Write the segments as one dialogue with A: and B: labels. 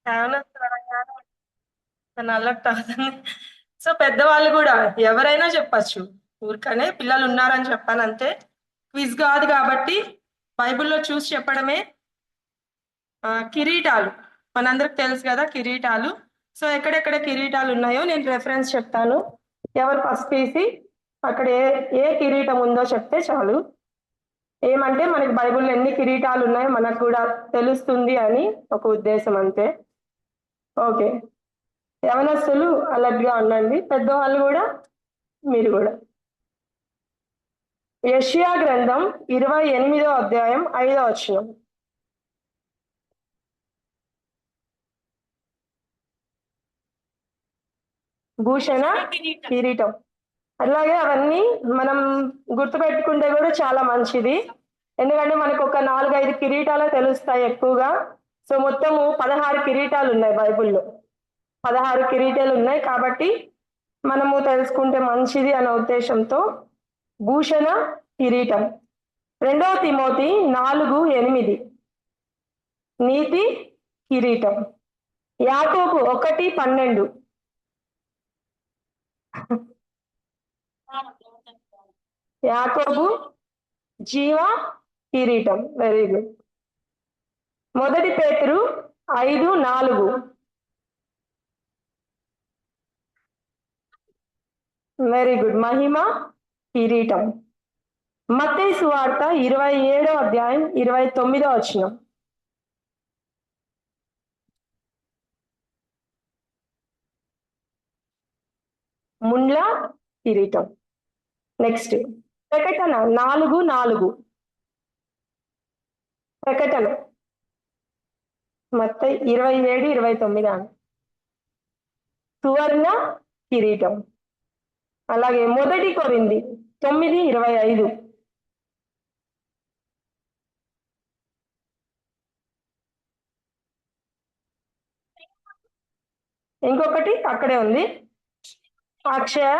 A: యవనస్తులు అనగానే నల్లట్టు అవుతుంది. సో పెద్దవాళ్ళు కూడా ఎవరైనా చెప్పచ్చు. ఊరికనే పిల్లలు ఉన్నారని చెప్పాను అంతే. క్విజ్ కాదు కాబట్టి బైబిల్లో చూసి చెప్పడమే. కిరీటాలు మనందరికి తెలుసు కదా కిరీటాలు. సో ఎక్కడెక్కడ కిరీటాలు ఉన్నాయో నేను రెఫరెన్స్ చెప్తాను. ఎవరు ఫస్ట్ తీసి అక్కడ ఏ ఏ కిరీటం ఉందో చెప్తే చాలు. ఏమంటే మనకి బైబిల్లో ఎన్ని కిరీటాలు ఉన్నాయో మనకు కూడా తెలుస్తుంది అని ఒక ఉద్దేశం అంతే. ఓకే, యవనస్తులు అలర్ట్ గా ఉండండి, పెద్దవాళ్ళు కూడా, మీరు కూడా. యెషయా గ్రంథం 28వ అధ్యాయం 5వ వచనం. భూషణ కిరీటం. అలాగే అవన్నీ మనం గుర్తుపెట్టుకుంటే కూడా చాలా మంచిది. ఎందుకంటే మనకు ఒక 4-5 కిరీటాలే తెలుస్తాయి ఎక్కువగా. సో మొత్తము 16 కిరీటాలు ఉన్నాయి బైబిల్లో. 16 కిరీటాలు ఉన్నాయి కాబట్టి మనము తెలుసుకుంటే మంచిది అనే ఉద్దేశంతో భూషణ కిరీటం. 2 తిమోతి 4:8 నీతి కిరీటం. యాకోబు 1:12 యాకోబు జీవ కిరీటం. Very good. 1 పేతురు 5:4 వెరీ గుడ్, మహిమ కిరీటం. మత్తయి సువార్త 27వ అధ్యాయం 29వ వచనం. ముండ్ల కిరీటం. నెక్స్ట్ ప్రకటన 4:4. ప్రకటన మత్తయి 27-29 అని. సువర్ణ కిరీటం. అలాగే 1 కొరింథీ 9:25. ఇంకొకటి అక్కడే ఉంది, అక్షయ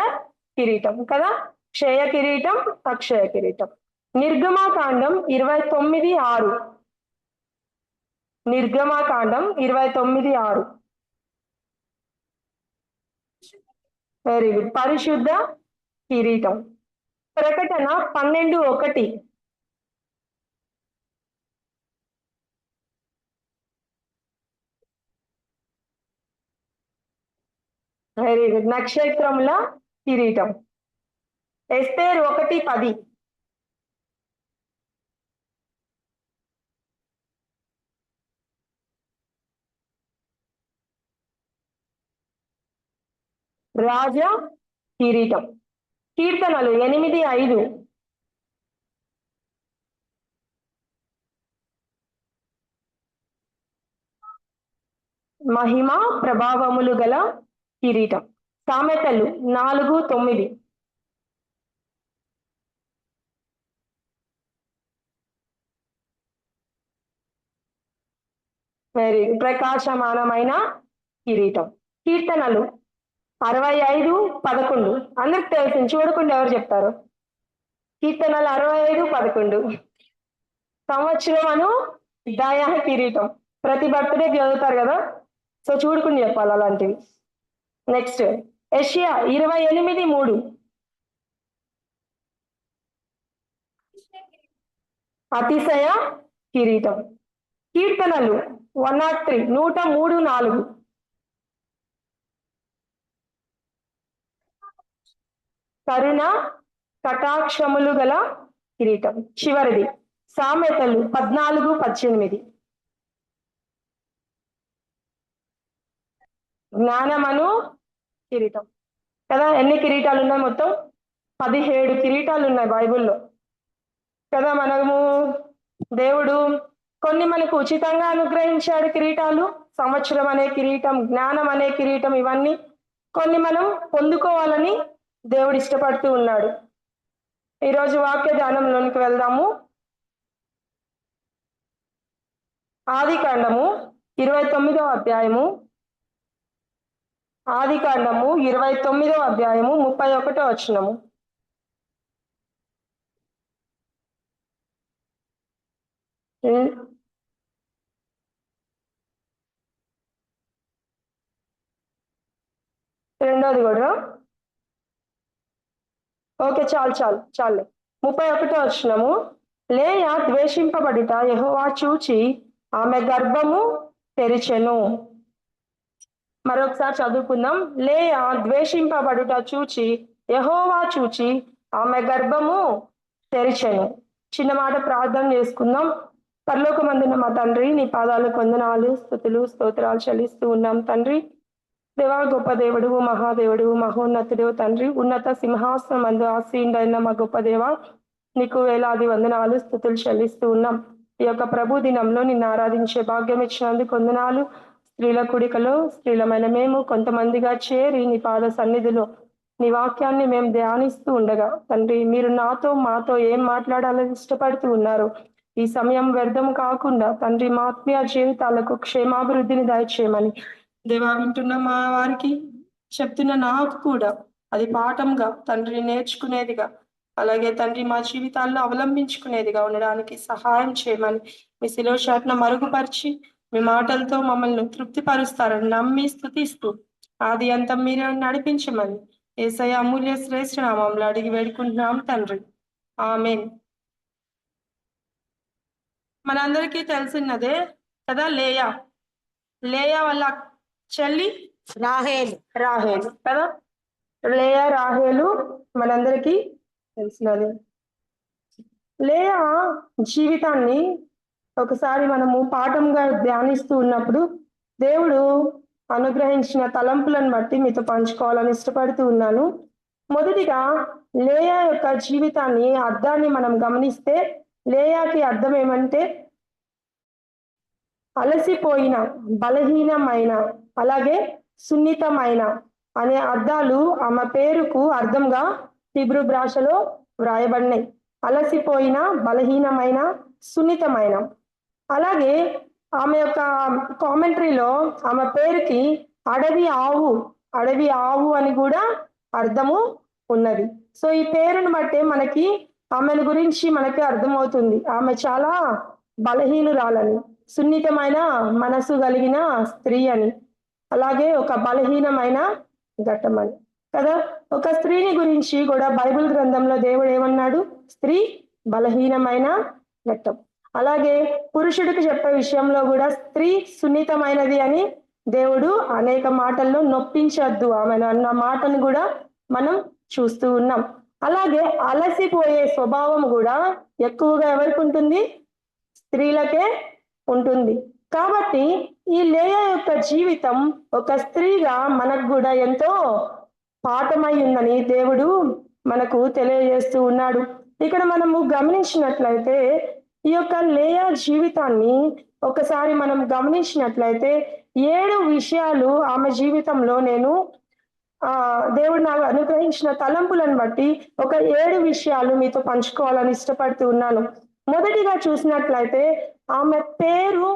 A: కిరీటం కదా. క్షయ కిరీటం, అక్షయ కిరీటం. నిర్గమాకాండం 29:6. నిర్గమాకాండం 29:6. వెరీ గుడ్, పరిశుద్ధ కిరీటం. ప్రకటన 12:1. వెరీ గుడ్, నక్షత్రముల కిరీటం. ఎస్తేర్ 1:10. రాజ కిరీటం. కీర్తనలు 8:5. మహిమ ప్రభావములు గల కిరీటం. సామెతలు 4:9. వెరీ ప్రకాశమానమైన కిరీటం. కీర్తనలు 65:11. అందరికి తెలిసింది, చూడకుండా ఎవరు చెప్తారు? కీర్తనలు 65:11. సంవత్సరమును దయా కిరీటం. ప్రతి బర్త్డే చదువుతారు కదా, సో చూడుకుని చెప్పాలి అలాంటివి. నెక్స్ట్ యెషయా 28:3. అతిశయ కిరీటం. కీర్తనలు 103 103:4. కరుణ కటాక్షములు గల కిరీటం. చివరిది సామెతలు 14:18. జ్ఞానమను కిరీటం కదా. ఎన్ని కిరీటాలు ఉన్నాయి? మొత్తం 17 కిరీటాలు ఉన్నాయి బైబిల్లో కదా. మనము దేవుడు కొన్ని మనకు ఉచితంగా అనుగ్రహించాడు కిరీటాలు. సంవత్సరం అనే కిరీటం, జ్ఞానం అనే కిరీటం, ఇవన్నీ కొన్ని మనం పొందుకోవాలని దేవుడు ఇష్టపడుతూ ఉన్నాడు. ఈరోజు వాక్య ధ్యానంలోనికి వెళ్దాము. ఆదికాండము 29వ అధ్యాయము. ఆదికాండము 29వ అధ్యాయము 31వ వచనము. రెండోది కూడా ఓకే, చాలు. 31వ వచనము. లేయా ద్వేషింపబడుట యెహోవా చూచి ఆమె గర్భము తెరిచెను. మరొకసారి చదువుకుందాం. లేయా ద్వేషింపబడుట యెహోవా చూచి ఆమె గర్భము తెరిచెను. చిన్న మాట ప్రార్థన చేసుకుందాం. పరలోకమందున్న మా తండ్రి, నీ పాదాలకు వందనాలు, స్తుతులు, స్తోత్రాలు చెల్లిస్తూ ఉన్నాం తండ్రి. దేవా, గొప్ప దేవుడు, మహాదేవుడు, మహోన్నతుడు తండ్రి, ఉన్నత సింహాసనం మందు ఆసీనుడైన మా గొప్ప దేవ, నీకు వేలాది వందనాలు, స్తుతులు చెల్లిస్తూ ఉన్నాం. ఈ యొక్క ప్రభు దినంలో నిన్ను ఆరాధించే భాగ్యం ఇచ్చినందుకు వందనాలు. స్త్రీల కుడికలో స్త్రీలమైన మేము కొంతమందిగా చేరి నీ పాద సన్నిధిలో నీ వాక్యాన్ని మేము ధ్యానిస్తూ ఉండగా తండ్రి, మీరు మాతో ఏం మాట్లాడాలని ఇష్టపడుతూ ఉన్నారు. ఈ సమయం వ్యర్థం కాకుండా తండ్రి, మా ఆత్మీయ జీవితాలకు క్షేమాభివృద్ధిని దయచేయమని దేవా, వింటున్న మా వారికి చెప్తున్న నాకు కూడా అది పాఠంగా తండ్రి నేర్చుకునేదిగా, అలాగే తండ్రి మా జీవితాల్లో అవలంబించుకునేదిగా ఉండడానికి సహాయం చేయమని మీ శిలువ శాట్ను మరుగుపరిచి మీ మాటలతో మమ్మల్ని తృప్తిపరుస్తారని నమ్మి స్తుతిస్తూ ఆది అంతం మీరు నడిపించమని యేసయ్య అమూల్య శ్రేష్ఠ నామంలో అడిగి వేడుకుంటున్నాం తండ్రి, ఆమేన్. మనందరికీ తెలిసినదే కదా, లేయా వాళ్ళ చెల్లి రాహేలు కదా. లేయా రాహేలు మనందరికీ తెలిసినది. లేయా జీవితాన్ని ఒకసారి మనము పాఠంగా ధ్యానిస్తూ ఉన్నప్పుడు దేవుడు అనుగ్రహించిన తలంపులను బట్టి మీతో పంచుకోవాలని ఇష్టపడుతూ ఉన్నాను. మొదటిగా లేయా యొక్క జీవితాన్ని అర్థాన్ని మనం గమనిస్తే లేయాకి అర్థం ఏమంటే అలసిపోయిన, బలహీనమైన, అలాగే సున్నితమైన అనే అర్థాలు ఆమె పేరుకు అర్థంగా హీబ్రూ భాషలో వ్రాయబడినాయి. అలసిపోయిన, బలహీనమైన, సున్నితమైన. అలాగే ఆమె యొక్క కామెంటరీలో ఆమె పేరుకి అడవి ఆవు అని కూడా అర్థము ఉన్నది. సో ఈ పేరును బట్టే మనకి ఆమెను గురించి మనకి అర్థమవుతుంది. ఆమె చాలా బలహీనురాలని, సున్నితమైన మనసు కలిగిన స్త్రీ అని, అలాగే ఒక బలహీనమైన ఘట్టమని కదా. ఒక స్త్రీని గురించి కూడా బైబిల్ గ్రంథంలో దేవుడు ఏమన్నాడు? స్త్రీ బలహీనమైన ఘట్టం. అలాగే పురుషుడికి చెప్పే విషయంలో కూడా స్త్రీ సున్నితమైనది అని దేవుడు అనేక మాటల్లో నొప్పించద్దు ఆమెను అన్న మాటను కూడా మనం చూస్తూ ఉన్నాం. అలాగే అలసిపోయే స్వభావం కూడా ఎక్కువగా ఎవరికి ఉంటుంది? స్త్రీలకే ఉంటుంది. కాబట్టి ఈ లేయా యొక్క జీవితం ఒక స్త్రీగా మనకు కూడా ఎంతో పాఠమై ఉందని దేవుడు మనకు తెలియజేస్తూ ఉన్నాడు. ఇక్కడ మనము గమనించినట్లయితే ఈ యొక్క లేయా జీవితాన్ని ఒకసారి మనం గమనించినట్లయితే 7 విషయాలు ఆమె జీవితంలో నేను దేవుడు నాకు అనుగ్రహించిన తలంపులను బట్టి ఒక 7 విషయాలు మీతో పంచుకోవాలని ఇష్టపడుతూ ఉన్నాను. మొదటిగా చూసినట్లయితే ఆమె పేరు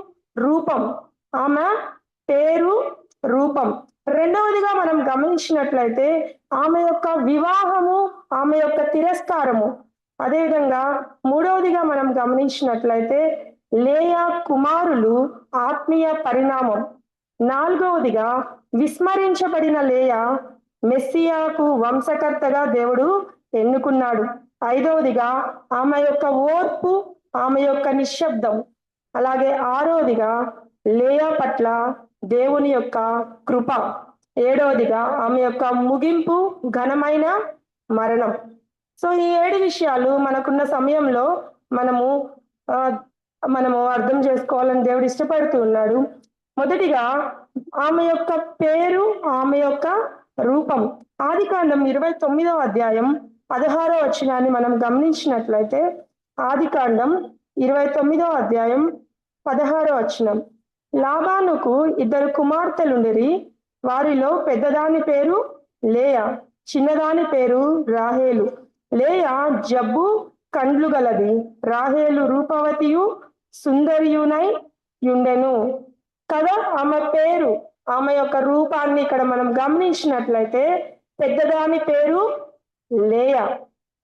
A: రూపం. రెండవదిగా మనం గమనించినట్లయితే ఆమె యొక్క వివాహము, ఆమె యొక్క తిరస్కారము. అదేవిధంగా మూడవదిగా మనం గమనించినట్లయితే లేయా కుమారులు ఆత్మీయ పరిణామం. నాలుగవదిగా విస్మరించబడిన లేయా మెస్సియాకు వంశకర్తగా దేవుడు ఎన్నుకున్నాడు. ఐదవదిగా ఆమె యొక్క ఓర్పు, ఆమె యొక్క నిశ్శబ్దం. అలాగే ఆరవదిగా లేయా పట్ల దేవుని యొక్క కృప. ఏడవదిగా ఆమె యొక్క ముగింపు, ఘనమైన మరణం. సో ఈ 7 విషయాలు మనకున్న సమయంలో మనము అర్థం చేసుకోవాలని దేవుడు ఇష్టపడుతూ ఉన్నాడు. మొదటిగా ఆమె యొక్క పేరు, ఆమె యొక్క రూపం. ఆదికాండం 29వ అధ్యాయం 16వ వచనాన్ని మనం గమనించినట్లయితే ఆదికాండం 29వ అధ్యాయం 16వ వచనం. లాబానుకు 2 కుమార్తెలుండిరి. వారిలో పెద్దదాని పేరు లేయా, చిన్నదాని పేరు రాహేలు. లేయా జబ్బు కండ్లు గలది, రాహేలు రూపవతియు సుందరియునై యుండెను కదా. ఆమె పేరు, ఆమె యొక్క రూపాన్ని ఇక్కడ మనం గమనించినట్లయితే పెద్దదాని పేరు లేయా.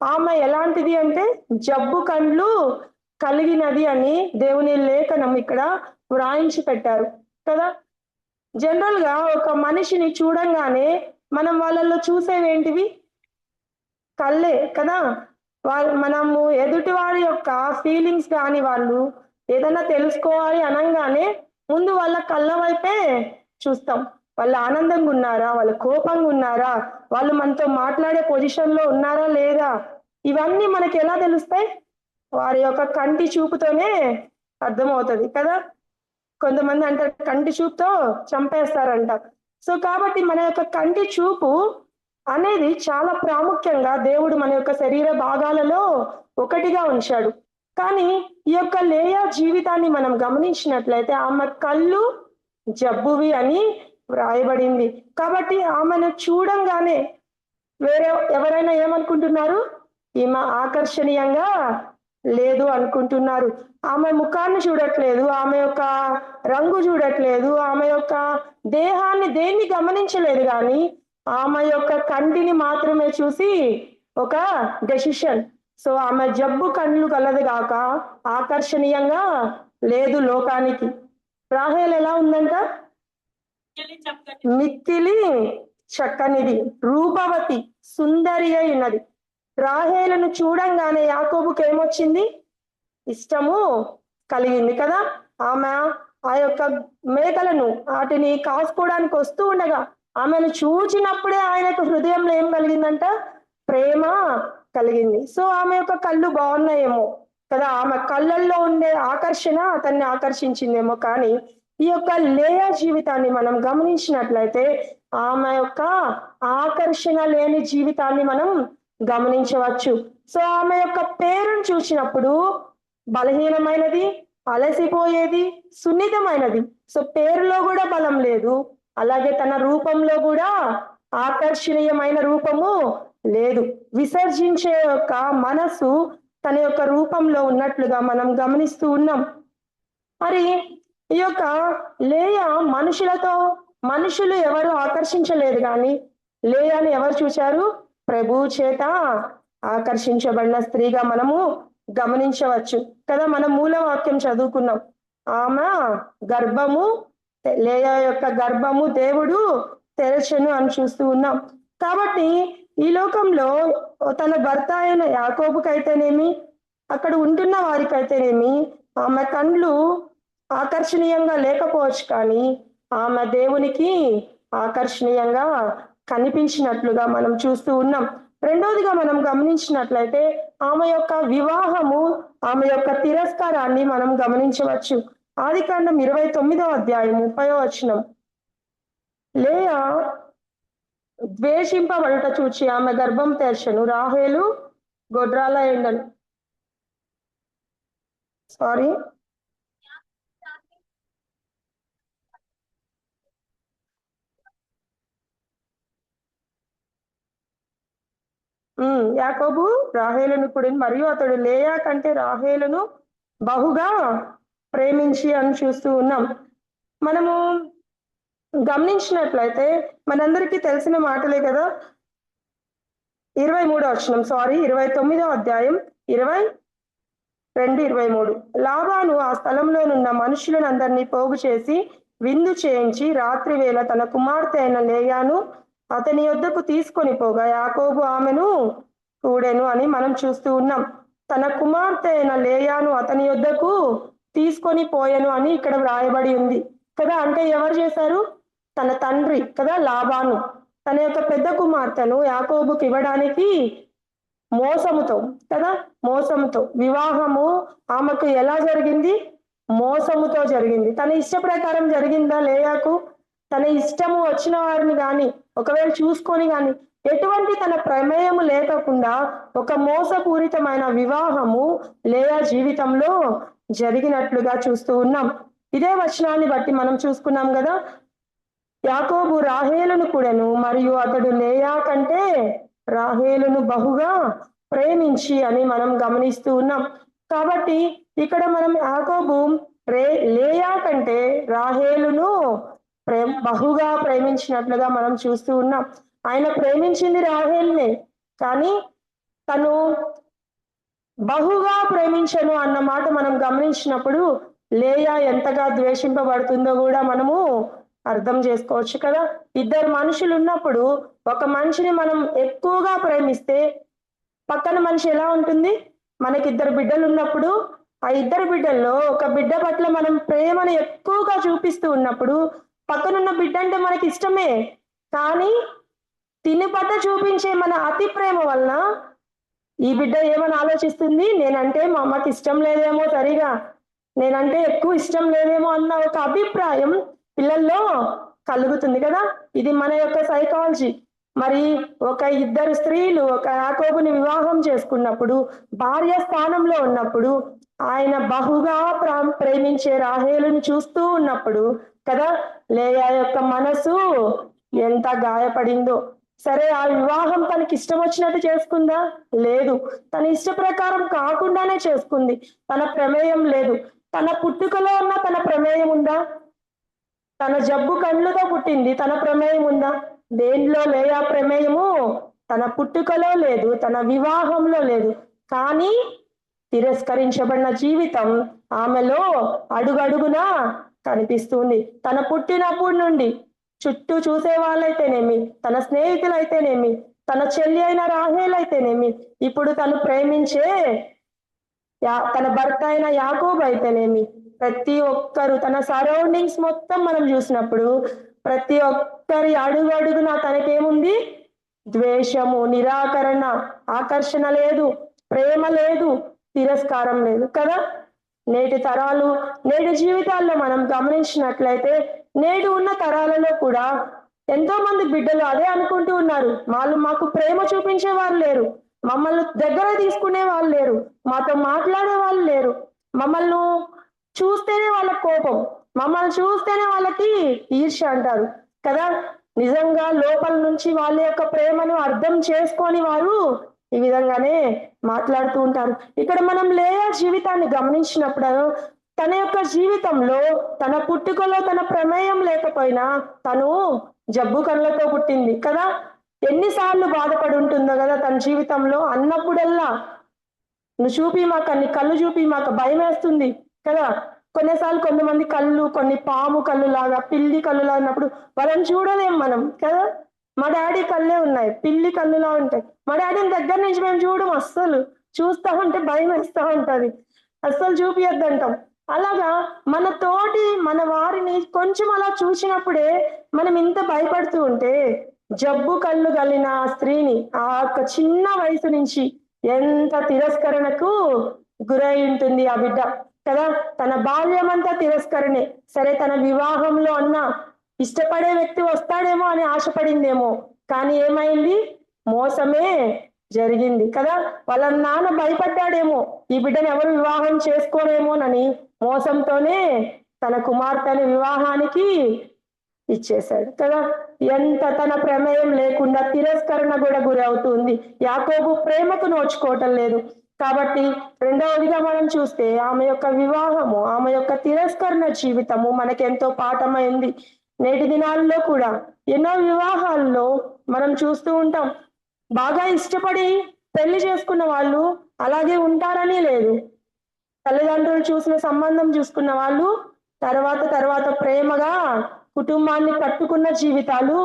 A: ఆమె ఎలాంటిది అంటే జబ్బు కండ్లు కలిగినది అని దేవుని లేఖనం ఇక్కడ వ్రాయించి పెట్టారు కదా. జనరల్ గా ఒక మనిషిని చూడంగానే మనం వాళ్ళల్లో చూసేవేంటివి? కళ్ళే కదా. మనము ఎదుటి వారి యొక్క ఫీలింగ్స్ కానీ వాళ్ళు ఏదైనా తెలుసుకోవాలి అనంగానే ముందు వాళ్ళ కళ్ళ వైపే చూస్తాం. వాళ్ళు ఆనందంగా ఉన్నారా, వాళ్ళు కోపంగా ఉన్నారా, వాళ్ళు మనతో మాట్లాడే పొజిషన్లో ఉన్నారా లేదా, ఇవన్నీ మనకి ఎలా తెలుస్తాయి? వారి యొక్క కంటి చూపుతోనే అర్థమవుతుంది కదా. కొంతమంది అంటారు కంటి చూపుతో చంపేస్తారంట. సో కాబట్టి మన యొక్క కంటి చూపు అనేది చాలా ప్రాముఖ్యంగా దేవుడు మన యొక్క శరీర భాగాలలో ఒకటిగా ఉంచాడు. కానీ ఈ యొక్క లేయా జీవితాన్ని మనం గమనించినట్లయితే ఆమె కళ్ళు జబ్బువి అని వ్రాయబడింది. కాబట్టి ఆమెను చూడంగానే వేరే ఎవరైనా ఏమనుకుంటున్నారు? ఈమె ఆకర్షణీయంగా లేదు అనుకుంటున్నారు. ఆమె ముఖాన్ని చూడట్లేదు, ఆమె యొక్క రంగు చూడట్లేదు, ఆమె యొక్క దేహాన్ని దేన్ని గమనించలేదు, కానీ ఆమె యొక్క కంటిని మాత్రమే చూసి ఒక డెసిషన్. సో ఆమె జబ్బు కళ్ళు కలదు గాక ఆకర్షణీయంగా లేదు లోకానికి. రాహేల్ ఎలా ఉందంట? మిక్కిలి చక్కనిది, రూపవతి, సుందరి అయి ఉన్నది. రాహేలను చూడంగానే యాకోబుకి ఏమొచ్చింది? ఇష్టము కలిగింది కదా. ఆమె ఆ యొక్క మేకలను వాటిని కాసుకోవడానికి వస్తూ ఉండగా ఆమెను చూచినప్పుడే ఆయనకు హృదయంలో ఏం కలిగిందంట? ప్రేమ కలిగింది. సో ఆమె యొక్క కళ్ళు బాగున్నాయేమో కదా, ఆమె కళ్ళల్లో ఉండే ఆకర్షణ అతన్ని ఆకర్షించిందేమో. కానీ ఈ యొక్క లేయా జీవితాన్ని మనం గమనించినట్లయితే ఆమె యొక్క ఆకర్షణ లేని జీవితాన్ని మనం గమనించవచ్చు. సో ఆమె యొక్క పేరును చూసినప్పుడు బలహీనమైనది, అలసిపోయేది, సున్నితమైనది. సో పేరులో కూడా బలం లేదు, అలాగే తన రూపంలో కూడా ఆకర్షణీయమైన రూపము లేదు. విసర్జించే యొక్క మనసు తన యొక్క రూపంలో ఉన్నట్లుగా మనం గమనిస్తూ ఉన్నాం. మరి ఈ యొక్క లేయా మనుషులు ఎవరు ఆకర్షించలేదు, కానీ లేయాని ఎవరు చూశారు? ప్రభువు చేత ఆకర్షించబడిన స్త్రీగా మనము గమనించవచ్చు కదా. మనం మూలవాక్యం చదువుకున్నాం. ఆమె గర్భము, లేయా యొక్క గర్భము దేవుడు తెరచెను అని చూస్తూ ఉన్నాం. కాబట్టి ఈ లోకంలో తన భర్త అయిన యాకోబుకైతేనేమి, అక్కడ ఉంటున్న వారికైతేనేమి ఆమె కండ్లు ఆకర్షణీయంగా లేకపోవచ్చు, కానీ ఆమె దేవునికి ఆకర్షణీయంగా కనిపించినట్లుగా మనం చూస్తూ ఉన్నాం. రెండోదిగా మనం గమనించినట్లయితే ఆమె యొక్క వివాహము, ఆమె యొక్క తిరస్కారాన్ని మనం గమనించవచ్చు. ఆదికాండం 29వ అధ్యాయం 30వ వచనం. లేయా ద్వేషింపబడుట చూచి ఆమె గర్భం తెరచెను, రాహేలు గొడ్రాల ఎండను. సారీ, యాకోబు రాహేలును కూడా మరియు అతడు లేయా కంటే రాహేలును బహుగా ప్రేమించి అని చూస్తూ ఉన్నాం. మనము గమనించినట్లయితే మనందరికీ తెలిసిన మాటలే కదా. 23వ వచనం, 29వ అధ్యాయం 22, 23. లాబాను ఆ స్థలంలోనున్న మనుషులను అందరినీ పోగు చేసి విందు చేయించి రాత్రి వేళ తన కుమార్తె అయిన లేయాను అతని యొద్దకు తీసుకొని పోగా యాకోబు ఆమెను కూడెను అని మనం చూస్తూ ఉన్నాం. తన కుమార్తె అయిన లేయాను అతని యొద్దకు తీసుకొని పోయెను అని ఇక్కడ వ్రాయబడి ఉంది కదా. అంటే ఎవరు చేశారు? తన తండ్రి కదా, లాబాను తన యొక్క పెద్ద కుమార్తెను యాకోబుకి ఇవ్వడానికి మోసముతో కదా, మోసముతో. వివాహము ఆమెకు ఎలా జరిగింది? మోసముతో జరిగింది. తన ఇష్ట ప్రకారం జరిగిందా లేయాకు? తన ఇష్టము వచ్చిన వారిని కానీ ఒకవేళ చూసుకొని కానీ ఎటువంటి తన ప్రమేయము లేకుండా ఒక మోసపూరితమైన వివాహము లేయా జీవితంలో జరిగినట్లుగా చూస్తూ ఉన్నాం. ఇదే వచనాన్ని బట్టి మనం చూసుకున్నాం కదా. యాకోబు రాహేలును కూడాను మరియు అతడు లేయా కంటే రాహేలును బహుగా ప్రేమించి అని మనం గమనిస్తూ ఉన్నాం. కాబట్టి ఇక్కడ మనం యాకోబు లేయా కంటే రాహేలును బహుగా ప్రేమించినట్లుగా మనం చూస్తూ ఉన్నాం. ఆయన ప్రేమించింది రాహేల్నే, కానీ తను బహుగా ప్రేమించను అన్న మాట మనం గమనించినప్పుడు లేయా ఎంతగా ద్వేషింపబడుతుందో కూడా మనము అర్థం చేసుకోవచ్చు కదా. ఇద్దరు మనుషులు ఉన్నప్పుడు ఒక మనిషిని మనం ఎక్కువగా ప్రేమిస్తే పక్కన మనిషి ఎలా ఉంటుంది? మనకిద్దరు బిడ్డలు ఉన్నప్పుడు ఆ ఇద్దరు బిడ్డల్లో ఒక బిడ్డ పట్ల మనం ప్రేమను ఎక్కువగా చూపిస్తూ ఉన్నప్పుడు పక్కనున్న బిడ్డ అంటే మనకి ఇష్టమే, కానీ తిని పట్ల చూపించే మన అతి ప్రేమ వలన ఈ బిడ్డ ఏమని ఆలోచిస్తుంది? నేనంటే మా అమ్మకి ఇష్టం లేదేమో సరిగా, నేనంటే ఎక్కువ ఇష్టం లేదేమో అన్న ఒక అభిప్రాయం పిల్లల్లో కలుగుతుంది కదా. ఇది మన యొక్క సైకాలజీ. మరి ఒక ఇద్దరు స్త్రీలు ఒక యాకోబుని వివాహం చేసుకున్నప్పుడు భార్య స్థానంలో ఉన్నప్పుడు ఆయన బహుగా ప్రేమించే రాహేలుని చూస్తూ ఉన్నప్పుడు కదా లేయా యొక్క మనసు ఎంత గాయపడిందో. సరే, ఆ వివాహం తనకి ఇష్టం వచ్చినట్టు చేసుకుందా? లేదు. తన ఇష్ట ప్రకారం కాకుండానే చేసుకుంది. తన ప్రమేయం లేదు. తన పుట్టుకలో ఉన్న తన ప్రమేయం ఉందా? తన జబ్బు కళ్ళుతో పుట్టింది, తన ప్రమేయం ఉందా? దేనిలో లేయా ప్రమేయము? తన పుట్టుకలో లేదు, తన వివాహంలో లేదు. కానీ తిరస్కరించబడిన జీవితం ఆమెలో అడుగడుగునా కనిపిస్తుంది. తన పుట్టినప్పటి నుండి చుట్టూ చూసే వాళ్ళైతేనేమి, తన స్నేహితులైతేనేమి, తన చెల్లి అయిన రాహేలైతేనేమి, ఇప్పుడు తను ప్రేమించే తన భర్త అయిన యాకోబు అయితేనేమి, ప్రతి ఒక్కరు తన సరౌండింగ్స్ మొత్తం మనం చూసినప్పుడు ప్రతి ఒక్కరి అడుగు అడుగున తనకేముంది? ద్వేషము, నిరాకరణ, ఆకర్షణ లేదు, ప్రేమ లేదు, తిరస్కారం లేదు కదా. నేటి తరాలు, నేటి జీవితాల్లో మనం గమనించినట్లయితే నేడు ఉన్న తరాలలో కూడా ఎంతో మంది బిడ్డలు అదే అనుకుంటూ ఉన్నారు. వాళ్ళు మాకు ప్రేమ చూపించే వాళ్ళు లేరు, మమ్మల్ని దగ్గర తీసుకునే వాళ్ళు లేరు, మాతో మాట్లాడే వాళ్ళు లేరు, మమ్మల్ని చూస్తేనే వాళ్ళ కోపం, మమ్మల్ని చూస్తేనే వాళ్ళకి ఈర్ష్య అంటారు కదా. నిజంగా లోపల నుంచి వాళ్ళ యొక్క ప్రేమను అర్థం చేసుకొని వారు ఈ విధంగానే మాట్లాడుతూ ఉంటారు. ఇక్కడ మనం లేయా జీవితాన్ని గమనించినప్పుడు తన యొక్క జీవితంలో తన పుట్టుకలో తన ప్రమేయం లేకపోయినా తను జబ్బు కళ్ళతో పుట్టింది కదా. ఎన్నిసార్లు బాధపడి ఉంటుందో కదా తన జీవితంలో. అన్నప్పుడల్లా నువ్వు చూపి మాకు, నీ కళ్ళు చూపి మాకు భయం వేస్తుంది కదా. కొన్నిసార్లు కొంతమంది కళ్ళు కొన్ని పాము కళ్ళు లాగా, పిల్లి కళ్ళులా ఉన్నప్పుడు వాళ్ళని చూడలేం మనం కదా. మా డాడీ కళ్ళే ఉన్నాయి, పిల్లి కళ్ళులా ఉంటాయి. మా డాడీని దగ్గర నుంచి మేము చూడము, అస్సలు చూస్తా ఉంటే భయం వేస్తా ఉంటది, అస్సలు చూపియద్దంటాం. అలాగా మన తోటి మన వారిని కొంచెం అలా చూసినప్పుడే మనం ఇంత భయపడుతూ ఉంటే జబ్బు కళ్ళు కలిగిన ఆ స్త్రీని ఆ యొక్క చిన్న వయసు నుంచి ఎంత తిరస్కరణకు గురై ఉంటుంది ఆ బిడ్డ కదా. తన బాల్యమంతా తిరస్కరణే. సరే, తన వివాహంలో అన్న ఇష్టపడే వ్యక్తి వస్తాడేమో అని ఆశపడిందేమో, కానీ ఏమైంది? మోసమే జరిగింది కదా. వాళ్ళ నాన్న భయపడ్డాడేమో, ఈ బిడ్డను ఎవరు వివాహం చేసుకోరేమోనని మోసంతోనే తన కుమార్తెని వివాహానికి ఇచ్చేశాడు కదా. ఎంత తన ప్రమేయం లేకుండా తిరస్కరణ కూడా గురి అవుతుంది. యాకోబు ప్రేమకు నోచుకోవటం లేదు. కాబట్టి రెండవదిగా మనం చూస్తే ఆమె యొక్క వివాహము, ఆమె యొక్క తిరస్కరణ జీవితము మనకెంతో పాఠమైంది. నేటి దినాల్లో కూడా ఎన్నో వివాహాల్లో మనం చూస్తూ ఉంటాం. బాగా ఇష్టపడి పెళ్లి చేసుకున్న వాళ్ళు అలాగే ఉంటారని లేదు. తల్లిదండ్రులు చూసిన సంబంధం చూసుకున్న వాళ్ళు తర్వాత ప్రేమగా కుటుంబాన్ని కట్టుకున్న జీవితాలు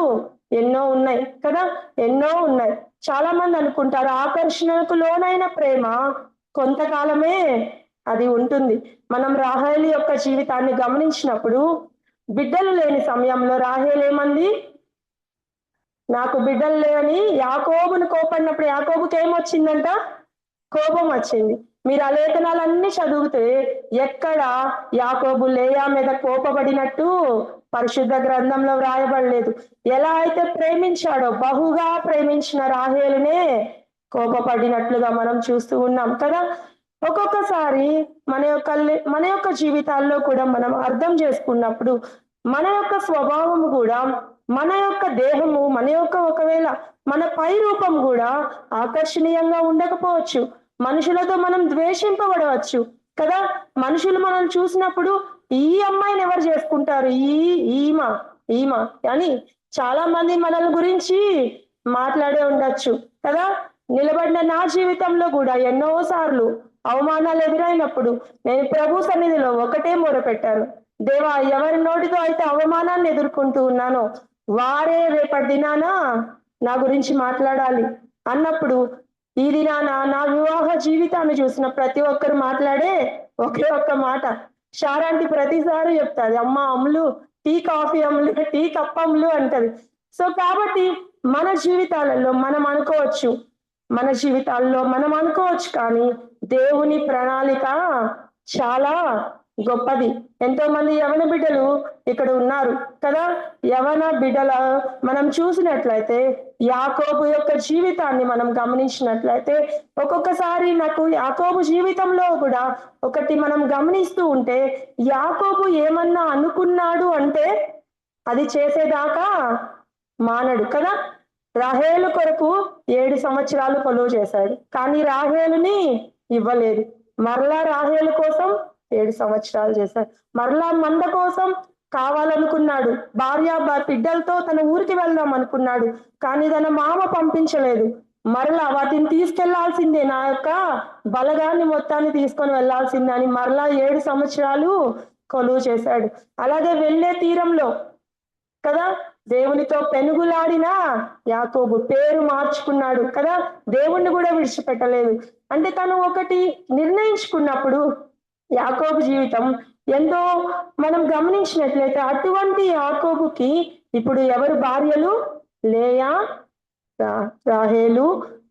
A: ఎన్నో ఉన్నాయి కదా, ఎన్నో ఉన్నాయి. చాలా మంది అనుకుంటారు ఆకర్షణకు లోనైన ప్రేమ కొంతకాలమే అది ఉంటుంది. మనం రాహేలు యొక్క జీవితాన్ని గమనించినప్పుడు బిడ్డలు లేని సమయంలో రాహేలు ఏమంది? నాకు బిడ్డలు లేవని యాకోబును కోపడినప్పుడు యాకోబుకి ఏమొచ్చిందంట? కోపం వచ్చింది. మీరు ఆ లేఖనాలన్నీ చదివితే ఎక్కడ యాకోబు లేయా మీద కోపపడినట్టు పరిశుద్ధ గ్రంథంలో వ్రాయబడలేదు. ఎలా అయితే ప్రేమించాడో బహుగా ప్రేమించిన రాహేలునే కోపపడినట్లుగా మనం చూస్తూ ఉన్నాం కదా. ఒక్కొక్కసారి మన యొక్క జీవితాల్లో కూడా మనం అర్థం చేసుకున్నప్పుడు మన యొక్క స్వభావం కూడా, మన యొక్క దేహము, మన యొక్క ఒకవేళ మన పై రూపం కూడా ఆకర్షణీయంగా ఉండకపోవచ్చు. మనుషులతో మనం ద్వేషింపబడవచ్చు కదా. మనుషులు మనల్ని చూసినప్పుడు ఈ అమ్మాయిని ఎవరు చేసుకుంటారు, ఈమ అని చాలా మంది మనల్ని గురించి మాట్లాడే ఉండొచ్చు కదా. నిలబడిన నా జీవితంలో కూడా ఎన్నో సార్లు అవమానాలు ఎదురైనప్పుడు నేను ప్రభు సన్నిధిలో ఒకటే మొరపెట్టాను, దేవా, ఎవరి నోటితో అయితే అవమానాన్ని ఎదుర్కొంటూ ఉన్నానో వారే రేపటి దినాన నా గురించి మాట్లాడాలి అన్నప్పుడు, ఈ దినాన నా వివాహ జీవితాన్ని చూసిన ప్రతి ఒక్కరు మాట్లాడే ఒకే ఒక్క మాట, శారాంటి ప్రతిసారి చెప్తాది, అమ్మ అమ్ములు, టీ కాఫీ అమ్ములు, టీ కప్ అమ్ములు అంటది. సో కాబట్టి మన జీవితాలలో మనం అనుకోవచ్చు, మన జీవితాల్లో మనం అనుకోవచ్చు, కానీ దేవుని ప్రణాళిక చాలా గొప్పది. ఎంతో మంది యవన బిడ్డలు ఇక్కడ ఉన్నారు కదా. యవన బిడ్డల మనం చూసినట్లయితే యాకోబు యొక్క జీవితాన్ని మనం గమనించినట్లయితే, ఒక్కొక్కసారి నాకు యాకోబు జీవితంలో కూడా ఒకటి మనం గమనిస్తూ ఉంటే, యాకోబు ఏమన్నా అనుకున్నాడు అంటే అది చేసేదాకా మానడు కదా. రాహేలు కొరకు 7 సంవత్సరాలు కొలువు చేశాడు, కానీ రాహేలుని ఇవ్వలేదు. మరలా రాహేలు కోసం 7 సంవత్సరాలు చేశాడు. మరలా మంద కోసం కావాలనుకున్నాడు, భార్య బిడ్డలతో తన ఊరికి వెళ్దాం అనుకున్నాడు, కానీ తన మామ పంపించలేదు. మరలా వాటిని తీసుకెళ్లాల్సిందే, నా యొక్క బలగాన్ని మొత్తాన్ని తీసుకొని వెళ్లాల్సిందే అని మరలా 7 సంవత్సరాలు కొలువు చేశాడు. అలాగే వెళ్ళే తీరంలో కదా దేవునితో పెనుగులాడిన యాకోబు పేరు మార్చుకున్నాడు కదా, దేవుణ్ణి కూడా విడిచిపెట్టలేదు. అంటే తను ఒకటి నిర్ణయించుకున్నప్పుడు యాకోబు జీవితం ఎంతో మనం గమనించినట్లయితే, అటువంటి యాకోబుకి ఇప్పుడు ఎవరు భార్యలు? లేయా, రాహేలు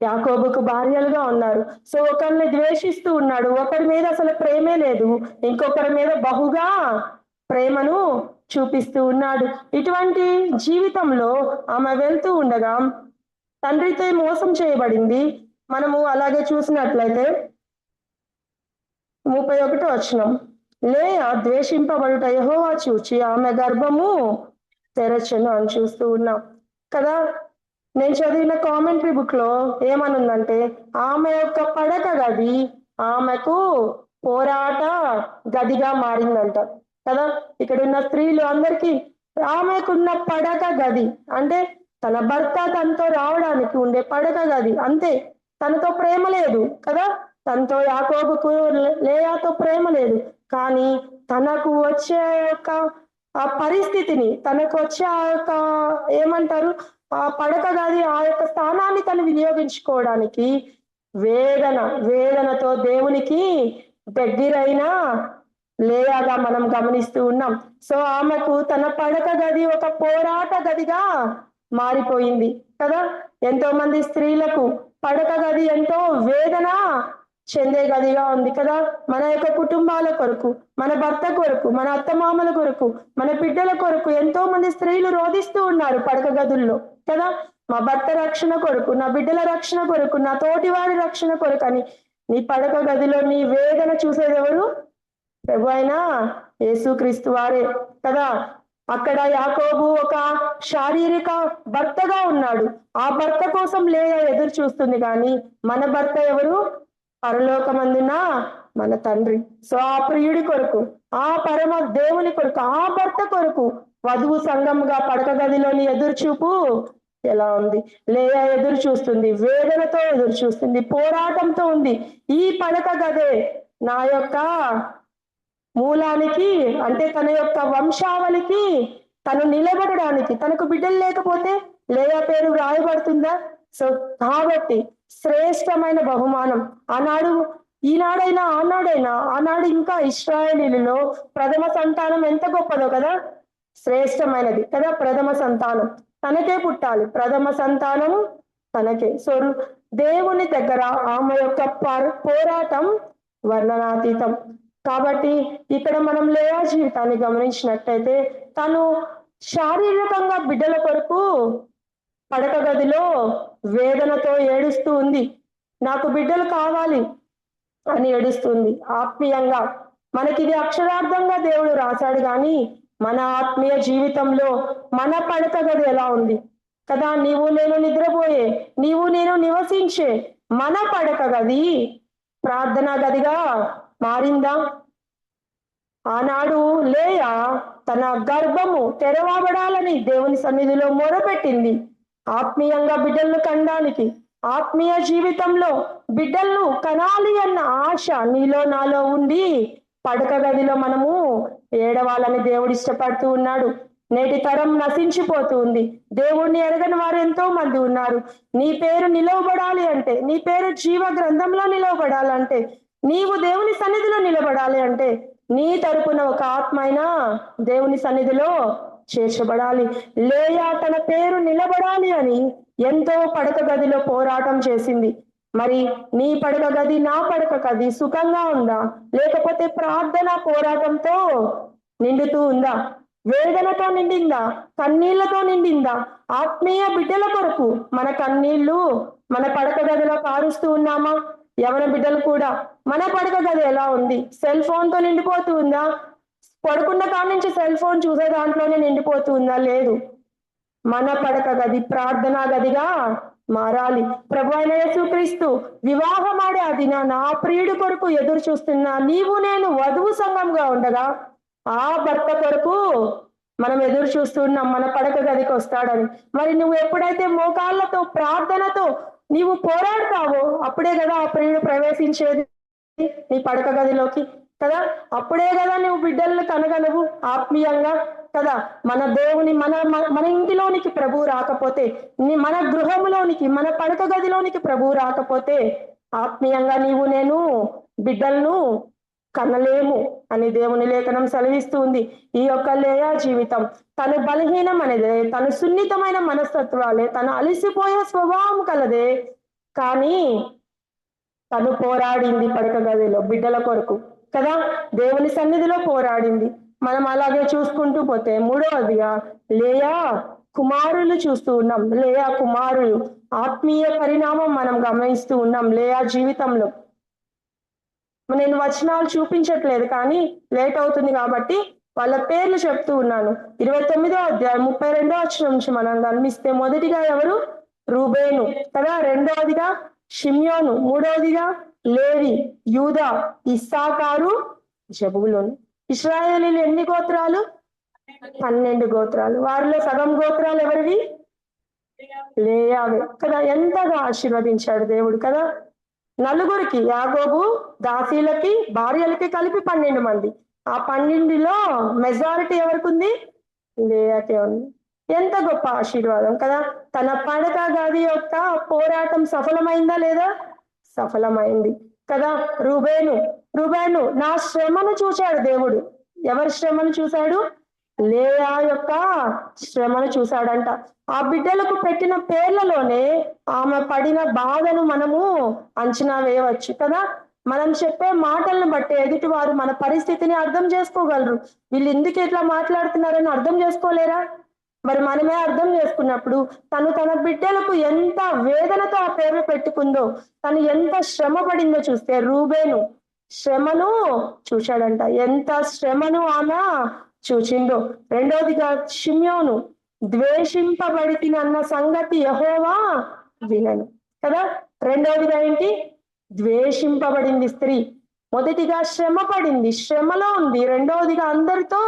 A: యాకోబుకు భార్యలుగా ఉన్నారు. సో ఒకరిని ద్వేషిస్తూ ఉన్నాడు, ఒకరి మీద అసలు ప్రేమే లేదు, ఇంకొకరి మీద బహుగా ప్రేమను చూపిస్తూ ఉన్నాడు. ఇటువంటి జీవితంలో ఆమె వెళ్తూ ఉండగా తండ్రితో మోసం చేయబడింది. మనము అలాగే చూసినట్లయితే 31వ వచనం, లేయా ద్వేషింపబడుట యెహోవా చూచి ఆమె గర్భము తెరచెను అని చూస్తూ ఉన్నాం కదా. నేను చదివిన కామెంటరీ బుక్ లో ఏమనుందంటే, ఆమె యొక్క పడక గది ఆమెకు పోరాట గదిగా మారిందంట కదా. ఇక్కడ ఉన్న స్త్రీలు అందరికీ ఆమెకున్న పడక గది అంటే తన భర్త తనతో రావడానికి ఉండే పడక గది అంతే. తనతో ప్రేమ లేదు కదా, తనతో యాకోబుకు లేయాతో ప్రేమ లేదు, కానీ తనకు వచ్చే యొక్క ఆ పరిస్థితిని, తనకు వచ్చే ఆ యొక్క ఏమంటారు ఆ పడక గది ఆ యొక్క స్థానాన్ని తను వినియోగించుకోవడానికి వేదనతో దేవునికి దగ్గరైన లేయాగా మనం గమనిస్తూ ఉన్నాం. సో ఆమెకు తన పడక గది ఒక పోరాట గదిగా మారిపోయింది కదా. ఎంతో మంది స్త్రీలకు పడక గది ఎంతో వేదన చెందే గదిగా ఉంది కదా. మన యొక్క కుటుంబాల కొరకు, మన భర్త కొరకు, మన అత్తమామల కొరకు, మన బిడ్డల కొరకు ఎంతో మంది స్త్రీలు రోధిస్తూ ఉన్నారు పడక గదుల్లో కదా. మా భర్త రక్షణ కొరకు, నా బిడ్డల రక్షణ కొరకు, నా తోటివారి రక్షణ కొరకు అని నీ పడక గదిలో నీ వేదన చూసేది ఎవరు? ప్రభు అయినా యేసుక్రీస్తు వారే కదా. అక్కడ యాకోబు ఒక శారీరక భర్తగా ఉన్నాడు, ఆ భర్త కోసం లేయా ఎదురు చూస్తుంది, కానీ మన భర్త ఎవరు? పరలోకమందున మన తండ్రి. సో ఆ ప్రియుడి కొరకు, ఆ పరమ దేవుని కొరకు, ఆ భర్త కొరకు వధువు సంఘముగా పడక గదిలోని ఎదురు చూపు ఎలా ఉంది? లేయా ఎదురు చూస్తుంది, వేదనతో ఎదురు చూస్తుంది, పోరాటంతో ఉంది. ఈ పడక గదే నా యొక్క మూలానికి అంటే తన యొక్క వంశావళికి తను నిలబడడానికి, తనకు బిడ్డలు లేకపోతే లేయా పేరు రాయబడుతుందా? సో కాబట్టి శ్రేష్టమైన బహుమానం ఈనాడైనా ఆనాడు ఇంకా ఇశ్రాయేలీలలో ప్రథమ సంతానం ఎంత గొప్పదో కదా, శ్రేష్టమైనది కదా. ప్రథమ సంతానం తనకే పుట్టాలి, ప్రథమ సంతానం తనకే. సో దేవుని దగ్గర ఆమె యొక్క పోరాటం వర్ణనాతీతం. కాబట్టి ఇక్కడ మనం లేయా జీవితాన్ని గమనించినట్టయితే, తను శారీరకంగా బిడ్డల కొరకు పడక గదిలో వేదనతో ఏడుస్తూ ఉంది, నాకు బిడ్డలు కావాలి అని ఏడుస్తుంది. ఆత్మీయంగా మనకి ఇది అక్షరార్థంగా దేవుడు రాశాడు, కానీ మన ఆత్మీయ జీవితంలో మన పడక గది ఎలా ఉంది కదా. నీవు నేను నిద్రపోయే, నీవు నేను నివసించే మన పడక గది ప్రార్థనా గదిగా మారిందా? ఆనాడు లేయా తన గర్భము తెరవబడాలని దేవుని సన్నిధిలో మొరపెట్టింది, ఆత్మీయంగా బిడ్డలను కనడానికి. ఆత్మీయ జీవితంలో బిడ్డలను కనాలి అన్న ఆశ నీలో నాలో ఉండి పడక గదిలో మనము ఏడవాలని దేవుడు ఇష్టపడుతూ ఉన్నాడు. నేటి తరం నశించిపోతూ ఉంది. దేవుణ్ణి ఎరగని వారు ఎంతో మంది ఉన్నారు. నీ పేరు నిలవబడాలి అంటే, నీ పేరు జీవ గ్రంథంలో నిలవబడాలంటే, నీవు దేవుని సన్నిధిలో నిలబడాలి అంటే, నీ తరపున ఒక ఆత్మ అయినా దేవుని సన్నిధిలో చేర్చబడాలి. లేయా తన పేరు నిలబడాలి అని ఎంతో పడక గదిలో పోరాటం చేసింది. మరి నీ పడక గది, నా పడక గది సుఖంగా ఉందా? లేకపోతే ప్రార్థన పోరాటంతో నిండుతూ ఉందా? వేదనతో నిండిందా? కన్నీళ్లతో నిండిందా? ఆత్మీయ బిడ్డల కొరకు మన కన్నీళ్లు మన పడక గదిలో కారుస్తూ ఉన్నామా? యవన బిడ్డలు కూడా మన పడక గది ఎలా ఉంది? సెల్ ఫోన్ తో నిండిపోతూ ఉందా? పడుకున్న కాడి నుంచి సెల్ ఫోన్ చూసే దాంట్లోనే నిండిపోతూ ఉందా? లేదు. మన పడక గది ప్రార్థనా గదిగా మారాలి. ప్రభు అయిన యేసుక్రీస్తు వివాహమాడే ఆ దినాన ఆ ప్రియుడి కొరకు ఎదురు చూస్తున్నా నీవు నేను వధువు సంఘంగా ఉండగా ఆ భర్త కొరకు మనం ఎదురు చూస్తున్నాం మన పడక గదికి వస్తాడని. మరి నువ్వు ఎప్పుడైతే మోకాళ్ళతో ప్రార్థనతో నీవు పోరాడతావో అప్పుడే కదా ఆ ప్రియుడు ప్రవేశించేది నీ పడక గదిలోకి కదా. అప్పుడే కదా నువ్వు బిడ్డలను కనగలవు ఆత్మీయంగా కదా. మన దేవుని మన ఇంటిలోనికి ప్రభువు రాకపోతే, మన గృహంలోనికి మన పడక గదిలోనికి ప్రభువు రాకపోతే ఆత్మీయంగా నీవు నేను బిడ్డలను కనలేము అని దేవుని లేఖనం సెలవిస్తూ ఉంది. ఈ యొక్క లేయా జీవితం తను బలహీనం అనేదే, తను సున్నితమైన మనస్తత్వాలే, తను అలిసిపోయే స్వభావం కలదే, కానీ తను పోరాడింది పడక గదిలో బిడ్డల కొరకు కదా. దేవుని సన్నిధిలో పోరాడింది. మనం అలాగే చూసుకుంటూ పోతే మూడవదిగా లేయా కుమారులు చూస్తూ ఉన్నాం. లేయా కుమారులు ఆత్మీయ పరిణామం మనం గమనిస్తూ ఉన్నాం లేయా జీవితంలో. నేను వచనాలు చూపించట్లేదు కానీ లేట్ అవుతుంది కాబట్టి వాళ్ళ పేర్లు చెప్తూ ఉన్నాను. 29వ అధ్యాయం 32వ వచనం నుంచి మనం గమనిస్తే మొదటిగా ఎవరు? రూబేను కదా. రెండవదిగా షిమ్యోను, మూడవదిగా లేవి, యూదా, ఇస్సాకారు, జబూలూను. ఇశ్రాయేలీలు ఎన్ని గోత్రాలు? 12 గోత్రాలు. వారిలో సగం గోత్రాలు ఎవరివి? లేయావే కదా. ఎంతగా ఆశీర్వదించాడు దేవుడు కదా. నలుగురికి యాకోబు దాసీలకి భార్యలకి కలిపి 12 మంది. ఆ 12లో మెజారిటీ ఎవరికి ఉంది? లేయాకే ఉంది. ఎంత గొప్ప ఆశీర్వాదం కదా. తన పడక గది యొక్క పోరాటం సఫలమైందా లేదా? సఫలమైంది కదా. రూబేను నా శ్రమను చూశాడు దేవుడు. ఎవరి శ్రమను చూశాడు? లేయా యొక్క శ్రమను చూశాడంట. ఆ బిడ్డలకు పెట్టిన పేర్లలోనే ఆమె పడిన బాధను మనము అంచనా వేయవచ్చు కదా. మనం చెప్పే మాటలను బట్టి ఎదుటి వారు మన పరిస్థితిని అర్థం చేసుకోగలరు. వీళ్ళు ఎందుకు ఇట్లా మాట్లాడుతున్నారని అర్థం చేసుకోలేరా? మరి మనమే అర్థం చేసుకున్నప్పుడు తను తన బిడ్డలకు ఎంత వేదనతో ఆ పేర్లు పెట్టుకుందో, తను ఎంత శ్రమ పడిందో చూస్తే రూబేను శ్రమను చూశాడంట. ఎంత శ్రమను ఆమె చూచిందో. రెండవదిగా షిమ్యోను ద్వేషింపబడితినన్న సంగతి యెహోవా వినను కదా. రెండవదిగా ఏంటి? ద్వేషింపబడింది స్త్రీ. మొదటిగా శ్రమ పడింది, శ్రమలో ఉంది. రెండవదిగా అందరితో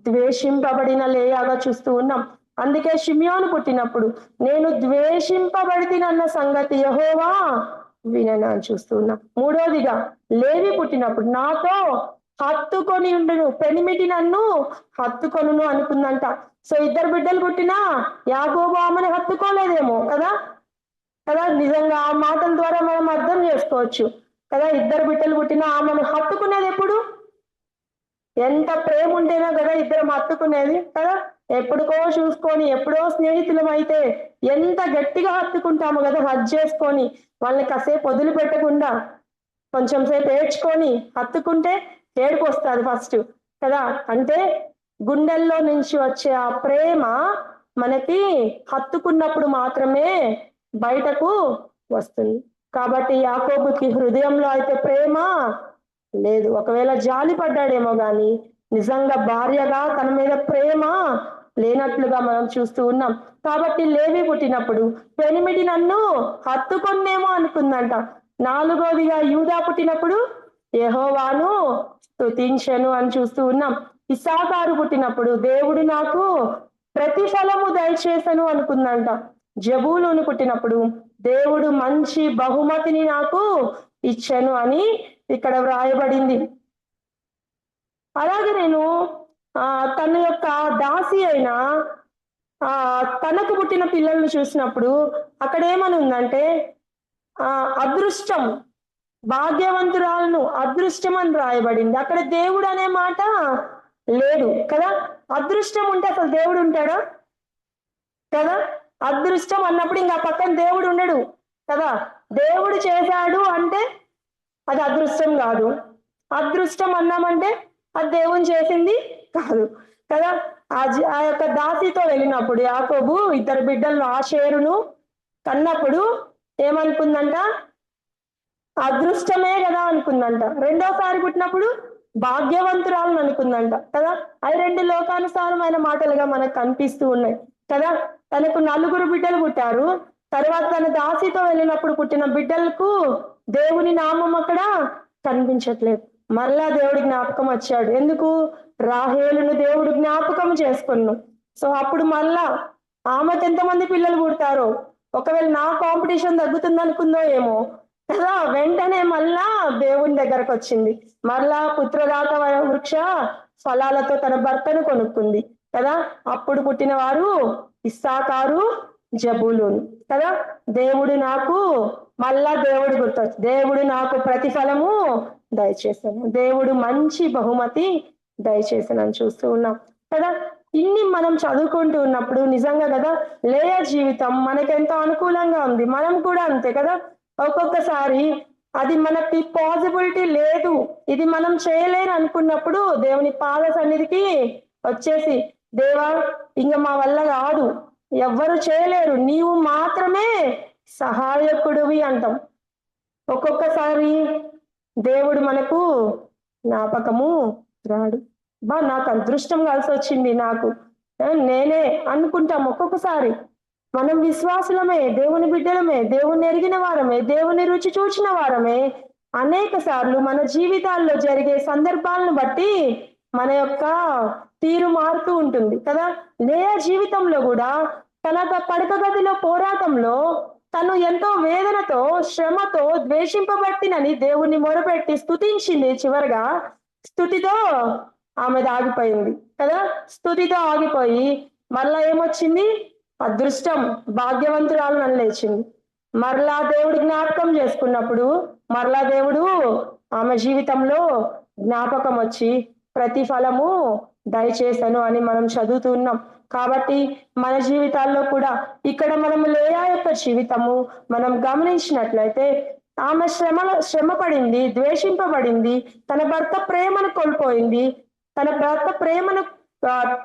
A: ద్వేషింపబడిన లేయాగా చూస్తూ ఉన్నాం. అందుకే షిమ్యోను పుట్టినప్పుడు నేను ద్వేషింపబడితినన్న సంగతి యెహోవా వినను అని చూస్తూ ఉన్నాం. మూడవదిగా లేవి పుట్టినప్పుడు నాతో హత్తుకొని ఉండును, పెనిమిటి నన్ను హత్తుకొనును అనుకుందంట. సో ఇద్దరు బిడ్డలు పుట్టినా యాకోబు ఆమెను హత్తుకోలేదేమో కదా. నిజంగా ఆ మాటల ద్వారా మనం అర్థం చేసుకోవచ్చు కదా. ఇద్దరు బిడ్డలు పుట్టినా ఆమెను హత్తుకునేది ఎప్పుడు? ఎంత ప్రేమ ఉంటేనో కదా ఇద్దరం హత్తుకునేది కదా. ఎప్పుడుకో చూసుకొని ఎప్పుడో స్నేహితులం అయితే ఎంత గట్టిగా హత్తుకుంటాము కదా. హజ్ చేసుకొని వాళ్ళని కాసేపు వదిలిపెట్టకుండా కొంచెం సేపు ఏడ్చుకొని హత్తుకుంటే ఏడుపు వస్తుంది ఫస్ట్ కదా. అంటే గుండెల్లో నుంచి వచ్చే ఆ ప్రేమ మనకి హత్తుకున్నప్పుడు మాత్రమే బయటకు వస్తుంది. కాబట్టి యాకోబుకి హృదయంలో అయితే ప్రేమ లేదు. ఒకవేళ జాలి పడ్డాడేమో గాని నిజంగా భార్యగా తన మీద ప్రేమ లేనట్లుగా మనం చూస్తూ ఉన్నాం. కాబట్టి లేవి పుట్టినప్పుడు పెనిమిటి నన్ను హత్తుకొన్నేమో అనుకుందంట. నాలుగోదిగా యూదా పుట్టినప్పుడు యెహోవాను స్తుతించెను అని చూస్తూ ఉన్నాం. ఇస్సాకారు పుట్టినప్పుడు దేవుడు నాకు ప్రతిఫలము దయచేసను అనుకుందంట. జబూలూను పుట్టినప్పుడు దేవుడు మంచి బహుమతిని నాకు ఇచ్చెను అని ఇక్కడ వ్రాయబడింది. అలాగే నేను తన యొక్క దాసి అయిన తనకు పుట్టిన పిల్లల్ని చూసినప్పుడు అక్కడ ఏమని ఉందంటే అదృష్టం, భాగ్యవంతురాలను అదృష్టం అని రాయబడింది. అక్కడ దేవుడు అనే మాట లేదు కదా. అదృష్టం ఉంటే అసలు దేవుడు ఉంటాడా కదా. అదృష్టం అన్నప్పుడు ఇంకా పక్కన దేవుడు ఉండడు కదా. దేవుడు చేశాడు అంటే అది అదృష్టం కాదు. అదృష్టం అన్నామంటే అది దేవుని చేసింది కాదు కదా. ఆ యొక్క దాసితో వెళ్ళినప్పుడు యాకోబు ఇద్దరు బిడ్డలను ఆషేరును కన్నప్పుడు ఏమనుకుందంట, అదృష్టమే కదా అనుకుందంట. రెండోసారి పుట్టినప్పుడు భాగ్యవంతురాలను అనుకుందంట కదా. అవి రెండు లోకానుసారమైన మాటలుగా మనకు కనిపిస్తూ ఉన్నాయి కదా. తనకు 4 బిడ్డలు పుట్టారు. తర్వాత తన దాసితో వెళ్ళినప్పుడు పుట్టిన బిడ్డలకు దేవుని నామం అక్కడ కనిపించట్లేదు. మరలా దేవుడి జ్ఞాపకం వచ్చాడు. ఎందుకు? రాహేలును దేవుడు జ్ఞాపకం చేసుకున్నాను. సో అప్పుడు మళ్ళా ఆమెకు ఎంతమంది పిల్లలు పుడతారో, ఒకవేళ నా కాంపిటీషన్ తగ్గుతుంది అనుకుందో ఏమో కదా. వెంటనే మళ్ళా దేవుని దగ్గరకు వచ్చింది. మరలా పుత్రదాత వృక్ష ఫలాలతో తన భర్తను కొనుక్కుంది కదా. అప్పుడు పుట్టిన వారు ఇస్సాకారు, జబూలూను కదా. దేవుడు నాకు మళ్ళా దేవుడు గుర్తొచ్చు. దేవుడు నాకు ప్రతిఫలము దయచేసాను, దేవుడు మంచి బహుమతి దయచేసానని చూస్తూ ఉన్నాం కదా. ఇన్ని మనం చదువుకుంటూ ఉన్నప్పుడు నిజంగా కదా లేయ జీవితం మనకెంతో అనుకూలంగా ఉంది. మనం కూడా అంతే కదా. ఒక్కొక్కసారి అది మనకి పాసిబిలిటీ లేదు, ఇది మనం చేయలేని అనుకున్నప్పుడు దేవుని పాద సన్నిధికి వచ్చేసి, దేవా ఇంక మా వల్ల కాదు, ఎవ్వరు చేయలేరు, నీవు మాత్రమే సహాయకుడివి అంటాం. ఒక్కొక్కసారి దేవుడు మనకు జ్ఞాపకము రాడు. నాకు అదృష్టం కలిసి వచ్చింది, నాకు నేనే అనుకుంటాం. ఒక్కొక్కసారి మనం విశ్వాసులమే, దేవుని బిడ్డలమే, దేవుని ఎరిగిన వారమే, దేవుని రుచి చూచిన వారమే. అనేక సార్లు మన జీవితాల్లో జరిగే సందర్భాలను బట్టి మన యొక్క తీరు మారుతూ ఉంటుంది కదా. లేయా జీవితంలో కూడా తన పడక గదిలో పోరాటంలో తను ఎంతో వేదనతో, శ్రమతో ద్వేషింపబట్టినని దేవుణ్ణి మొరపెట్టి స్తుతించింది. చివరిగా స్తుతితో ఆమె ఆగిపోయింది కదా. స్తుతితో ఆగిపోయి మరలా ఏమొచ్చింది? అదృష్టం, భాగ్యవంతురాలు అని లేచింది. మరలా దేవుడు జ్ఞాపకం చేసుకున్నప్పుడు మరలా దేవుడు ఆమె జీవితంలో జ్ఞాపకం వచ్చి ప్రతిఫలము దయచేసను అని మనం చదువుతున్నాం. కాబట్టి మన జీవితాల్లో కూడా ఇక్కడ మనము లేయా యొక్క జీవితము మనం గమనించినట్లయితే ఆమె శ్రమ పడింది, ద్వేషింపబడింది, తన భర్త ప్రేమను కోల్పోయింది, తన భర్త ప్రేమను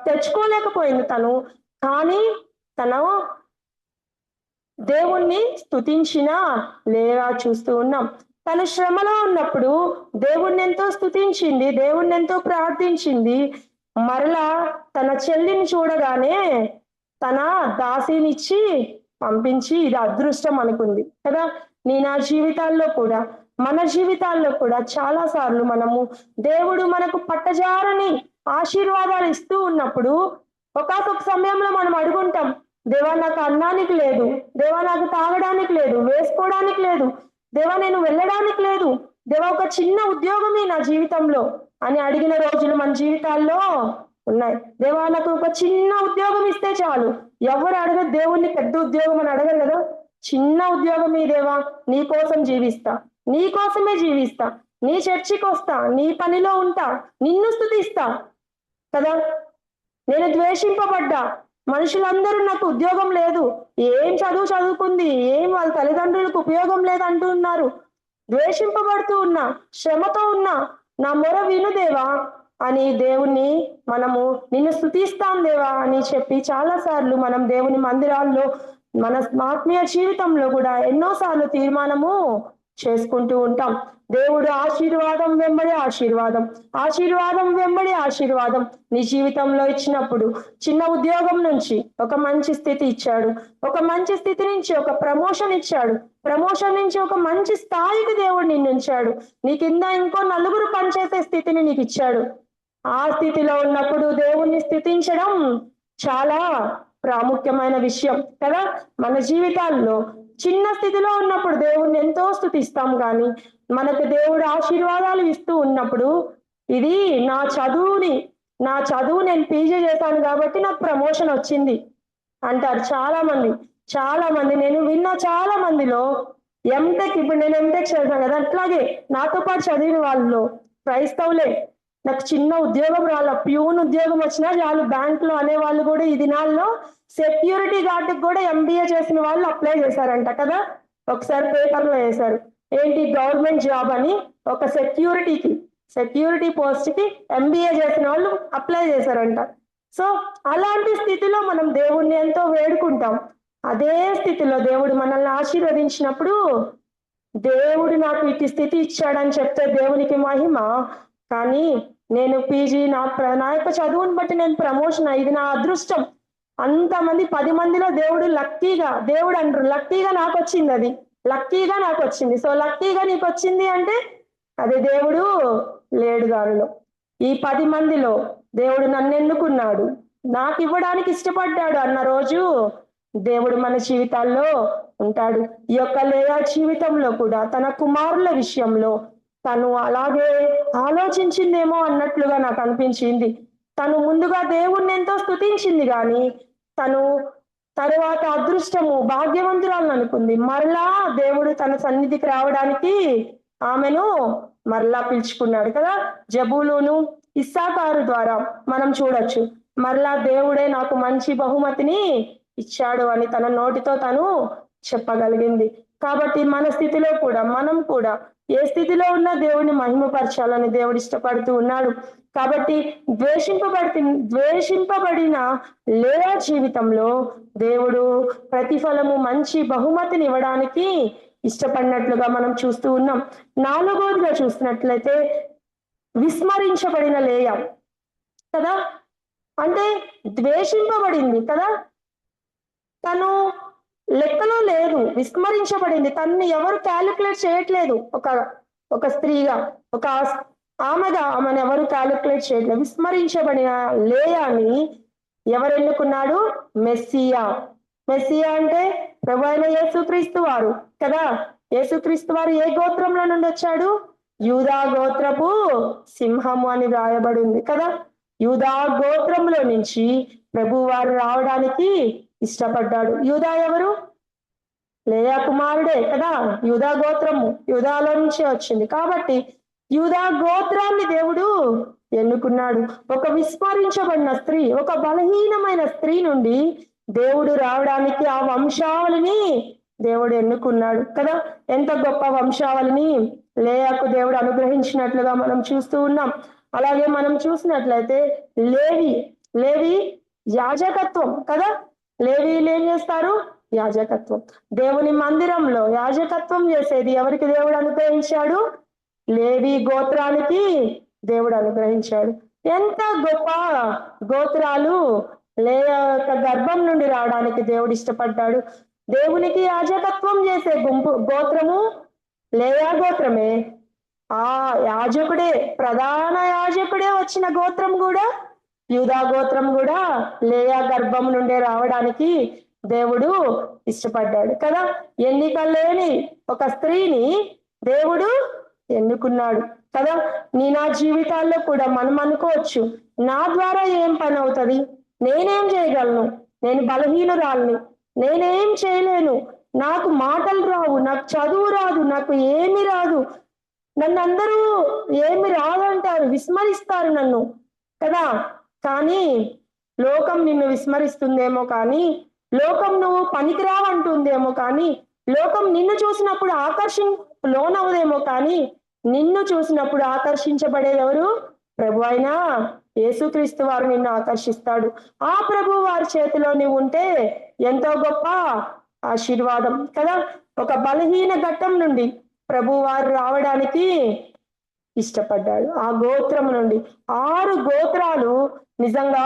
A: తెచ్చుకోలేకపోయింది తను. కానీ తను దేవుణ్ణి స్తుతించిన లేయా చూస్తూ ఉన్నాం. తన శ్రమలో ఉన్నప్పుడు దేవుణ్ణి ఎంతో స్తుతించింది, దేవుణ్ణి ఎంతో ప్రార్థించింది. మరలా తన చెల్లిని చూడగానే తన దాసినిచ్చి పంపించి ఇది అదృష్టం అనుకుంది కదా. నా జీవితాల్లో కూడా మన జీవితాల్లో కూడా చాలా సార్లు మనము దేవుడు మనకు పట్టజారని ఆశీర్వాదాలు ఇస్తూ ఉన్నప్పుడు ఒక్కొక్క సమయంలో మనం అడుగుంటాం, దేవా నాకు అన్నానికి లేదు, దేవా నాకు తాగడానికి లేదు, వేసుకోవడానికి లేదు, దేవా నేను వెళ్ళడానికి లేదు, దేవా ఒక చిన్న ఉద్యోగమే నా జీవితంలో అని అడిగిన రోజులు మన జీవితాల్లో ఉన్నాయి. దేవా నాకు ఒక చిన్న ఉద్యోగం ఇస్తే చాలు. ఎవరు అడగరు దేవుణ్ణి పెద్ద ఉద్యోగం అని అడగరు కదా. చిన్న ఉద్యోగమే దేవా, నీ కోసం జీవిస్తా, నీ కోసమే జీవిస్తా, నీ చర్చికి వస్తా, నీ పనిలో ఉంటా, నిన్ను స్తుతిస్తా కదా. నేను ద్వేషింపబడ్డా, మనుషులందరూ నాకు ఉద్యోగం లేదు, ఏం చదువుకుంది, ఏం వాళ్ళ తల్లిదండ్రులకు ఉపయోగం లేదు అంటున్నారు, ద్వేషింపబడుతూ ఉన్నా, శ్రమతో ఉన్నా, నా మొర విను దేవా అని దేవుణ్ణి మనము నిన్ను స్తుతిస్తాం దేవా అని చెప్పి చాలా సార్లు మనం దేవుని మందిరాల్లో మన ఆత్మీయ జీవితంలో కూడా ఎన్నోసార్లు తీర్మానము చేసుకుంటూ ఉంటాం. దేవుడు ఆశీర్వాదం వెంబడి ఆశీర్వాదం, ఆశీర్వాదం వెంబడి ఆశీర్వాదం నీ జీవితంలో ఇచ్చినప్పుడు చిన్న ఉద్యోగం నుంచి ఒక మంచి స్థితి ఇచ్చాడు, ఒక మంచి స్థితి నుంచి ఒక ప్రమోషన్ ఇచ్చాడు, ప్రమోషన్ నుంచి ఒక మంచి స్థాయికి దేవుడు నిన్ను ఉంచాడు, నీ కింద ఇంకో 4 పనిచేసే స్థితిని నీకు ఇచ్చాడు. ఆ స్థితిలో ఉన్నప్పుడు దేవుణ్ణి స్థుతించడం చాలా ప్రాముఖ్యమైన విషయం కదా. మన జీవితాల్లో చిన్న స్థితిలో ఉన్నప్పుడు దేవుణ్ణి ఎంతో స్తుతిస్తాం, కానీ మనకు దేవుడు ఆశీర్వాదాలు ఇస్తూ ఉన్నప్పుడు ఇది నా చదువు నేను పీజీ చేశాను కాబట్టి నాకు ప్రమోషన్ వచ్చింది అంటారు చాలా మంది నేను విన్న చాలా మందిలో ఎంటెక్, ఇప్పుడు నేను ఎంటెక్ చదివాను కదా, అట్లాగే నాతో పాటు చదివిన వాళ్ళు క్రైస్తవులే. నాకు చిన్న ఉద్యోగం రాల, ప్యూన్ ఉద్యోగం వచ్చినా చాలు బ్యాంక్ లో అనే వాళ్ళు కూడా ఈ దినాల్లో సెక్యూరిటీ గార్డుకి కూడా ఎంబీఏ చేసిన వాళ్ళు అప్లై చేశారంట కదా. ఒకసారి పేపర్లో వేశారు, ఏంటి గవర్నమెంట్ జాబ్ అని ఒక సెక్యూరిటీ పోస్ట్ కి ఎంబీఏ చేసిన వాళ్ళు అప్లై చేశారంట. సో అలాంటి స్థితిలో మనం దేవుణ్ణి ఎంతో వేడుకుంటాం. అదే స్థితిలో దేవుడు మనల్ని ఆశీర్వదించినప్పుడు, దేవుడు నాకు ఇటు స్థితి ఇచ్చాడని చెప్తే దేవునికి మహిమ. కానీ నేను పీజీ నా యొక్క చదువుని బట్టి నేను ప్రమోషన్, ఇది నా అదృష్టం. అంతమంది 10 మందిలో దేవుడు అంటారు లక్కీగా నాకు వచ్చింది, అది లక్కీగా నాకు వచ్చింది. సో లక్కీగా నీకు వచ్చింది అంటే అది దేవుడు లేడు గారులో. ఈ 10 మందిలో దేవుడు నన్ను ఎన్నుకున్నాడు, నాకు ఇవ్వడానికి ఇష్టపడ్డాడు అన్న రోజు దేవుడు మన జీవితాల్లో ఉంటాడు. ఈ యొక్క లేయా జీవితంలో కూడా తన కుమారుల విషయంలో తను అలాగే ఆలోచించిందేమో అన్నట్లుగా నాకు అనిపించింది. తను ముందుగా దేవుణ్ణి ఎంతో స్తుతించింది, కానీ తను తరువాత అదృష్టము భాగ్యవంతురాలను అనుకుంది. మరలా దేవుడు తన సన్నిధికి రావడానికి ఆమెను మరలా పిలుచుకున్నాడు కదా. జబూలూను ఇస్సాకారు ద్వారా మనం చూడొచ్చు, మరలా దేవుడే నాకు మంచి బహుమతిని ఇచ్చాడు అని తన నోటితో తను చెప్పగలిగింది. కాబట్టి మన స్థితిలో కూడా మనం కూడా ఏ స్థితిలో ఉన్న దేవుని మహిమపరచాలని దేవుడు ఇష్టపడుతూ ఉన్నాడు. కాబట్టి ద్వేషింపబడిన లేయా జీవితంలో దేవుడు ప్రతిఫలము మంచి బహుమతిని ఇవ్వడానికి ఇష్టపడినట్లుగా మనం చూస్తూ ఉన్నాం. 4వదిగా చూస్తున్నట్లయితే విస్మరించబడిన లేయా కదా, అంటే ద్వేషింపబడింది కదా, తను లెక్కలో లేదు, విస్మరించబడింది. తనని ఎవరు క్యాలిక్యులేట్ చేయట్లేదు. ఒక స్త్రీగా, ఒక ఆమెను ఎవరు క్యాలిక్యులేట్ చేయట్లేదు. విస్మరించబడిన లేయాని ఎవరు ఎన్నుకున్నాడు? మెస్సియా అంటే ప్రభు అయిన యేసుక్రీస్తు వారు కదా. యేసుక్రీస్తు వారు ఏ గోత్రంలో నుండి వచ్చాడు? యూదా గోత్రపు సింహము అని వ్రాయబడి ఉంది కదా. యూదా గోత్రంలో నుంచి ప్రభు వారు రావడానికి ఇష్టపడ్డాడు. యూదా ఎవరు? లేయా కుమారుడే కదా. యూదా గోత్రము యూదాలో నుంచే వచ్చింది కాబట్టి యూదా గోత్రాన్ని దేవుడు ఎన్నుకున్నాడు. ఒక విస్మరించబడిన స్త్రీ, ఒక బలహీనమైన స్త్రీ నుండి దేవుడు రావడానికి ఆ వంశావళిని దేవుడు ఎన్నుకున్నాడు కదా. ఎంత గొప్ప వంశావళిని లేయాకు దేవుడు అనుగ్రహించినట్లుగా మనం చూస్తూ ఉన్నాం. అలాగే మనం చూసినట్లయితే లేవి యాజకత్వం కదా. లేవీలు ఏం చేస్తారు? యాజకత్వం. దేవుని మందిరంలో యాజకత్వం చేసేది ఎవరికి దేవుడు అనుగ్రహించాడు? లేవి గోత్రానికి దేవుడు అనుగ్రహించాడు. ఎంత గొప్ప గోత్రాలు లేయా గర్భం నుండి రావడానికి దేవుడు ఇష్టపడ్డాడు. దేవునికి యాజకత్వం చేసే గోత్రము లేయా గోత్రమే. ఆ యాజకుడే, ప్రధాన యాజకుడే వచ్చిన గోత్రం కూడా యూదా గోత్రం కూడా లేయా గర్భం నుండే రావడానికి దేవుడు ఇష్టపడ్డాడు కదా. ఎన్నిక లేని ఒక స్త్రీని దేవుడు ఎన్నుకున్నాడు కదా. నా జీవితాల్లో కూడా మనం అనుకోవచ్చు, నా ద్వారా ఏం పని అవుతుంది, నేనేం చేయగలను, నేను బలహీనురాలిని, నేనేం చేయలేను, నాకు మాటలు రావు, నాకు చదువు రాదు, నాకు ఏమి రాదు, నన్ను అందరూ ఏమి రాదంటారు, విస్మరిస్తారు నన్ను కదా. కానీ లోకం నిన్ను విస్మరిస్తుందేమో, కానీ లోకం నువ్వు పనికిరావంటుందేమో, కానీ లోకం నిన్ను చూసినప్పుడు లోనవుదేమో, కానీ నిన్ను చూసినప్పుడు ఆకర్షించబడేది ఎవరు? ప్రభు అయినా యేసుక్రీస్తు వారు నిన్ను ఆకర్షిస్తాడు. ఆ ప్రభు వారి చేతిలో నువ్వు ఉంటే ఎంతో గొప్ప ఆశీర్వాదం కదా. ఒక బలహీన ఘట్టం నుండి ప్రభు వారు రావడానికి ఇష్టపడ్డాడు. ఆ గోత్రం నుండి 6 గోత్రాలు నిజంగా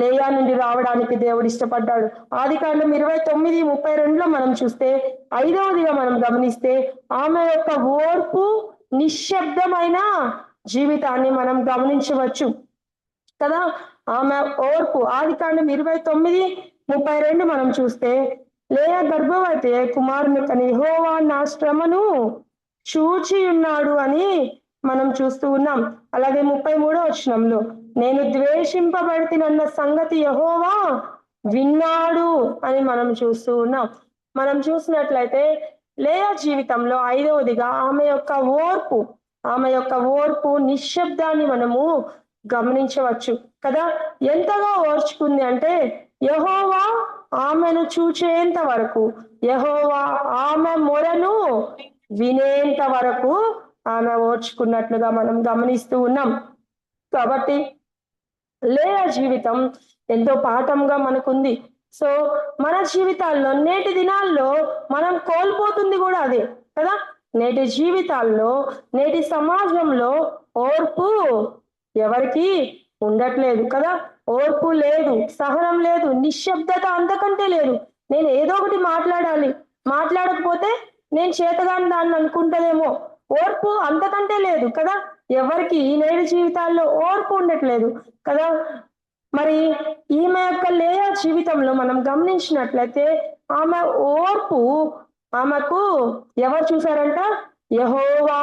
A: లేయా నుండి రావడానికి దేవుడు ఇష్టపడ్డాడు. ఆదికాండం 29:32లో మనం చూస్తే, 5వదిగా మనం గమనిస్తే ఆమె యొక్క ఓర్పు, నిశ్శబ్దమైన జీవితాన్ని మనం గమనించవచ్చు కదా. ఆమె ఓర్పు, ఆదికాండం 29:32 మనం చూస్తే, లేయా గర్భవతి కుమారుని కని యెహోవా నా శ్రమను చూచి ఉన్నాడు అని మనం చూస్తూ ఉన్నాం. అలాగే 33వ వచనంలో నేను ద్వేషింపబడితినన్న సంగతి యెహోవా విన్నాడు అని మనం చూస్తూ ఉన్నాం. మనం చూసినట్లయితే లేయా జీవితంలో 5వదిగా ఆమె యొక్క ఓర్పు నిశ్శబ్దాన్ని మనము గమనించవచ్చు కదా. ఎంతగా ఓర్చుకుంది అంటే యెహోవా ఆమెను చూచేంత వరకు, యెహోవా ఆమె మొరను వినేంత వరకు ఆమె ఓర్చుకున్నట్లుగా మనం గమనిస్తూ ఉన్నాం. కాబట్టి లేయా జీవితం ఎంతో పాఠంగా మనకుంది. సో మన జీవితాల్లో నేటి దినాల్లో మనం కోల్పోతుంది కూడా అదే కదా. నేటి జీవితాల్లో నేటి సమాజంలో ఓర్పు ఎవరికి ఉండట్లేదు కదా. ఓర్పు లేదు, సహనం లేదు, నిశ్శబ్దత అంతకంటే లేదు. నేను ఏదో ఒకటి మాట్లాడాలి, మాట్లాడకపోతే నేను చేతగాని దాన్ని అనుకుంటదేమో. ఓర్పు అంతకంటే లేదు కదా. ఎవరికి నేటి జీవితాల్లో ఓర్పు ఉండట్లేదు కదా. మరి ఈమె యొక్క లేయా జీవితంలో మనం గమనించినట్లయితే ఆమె ఓర్పు ఆమెకు ఎవరు చూశారంట? యెహోవా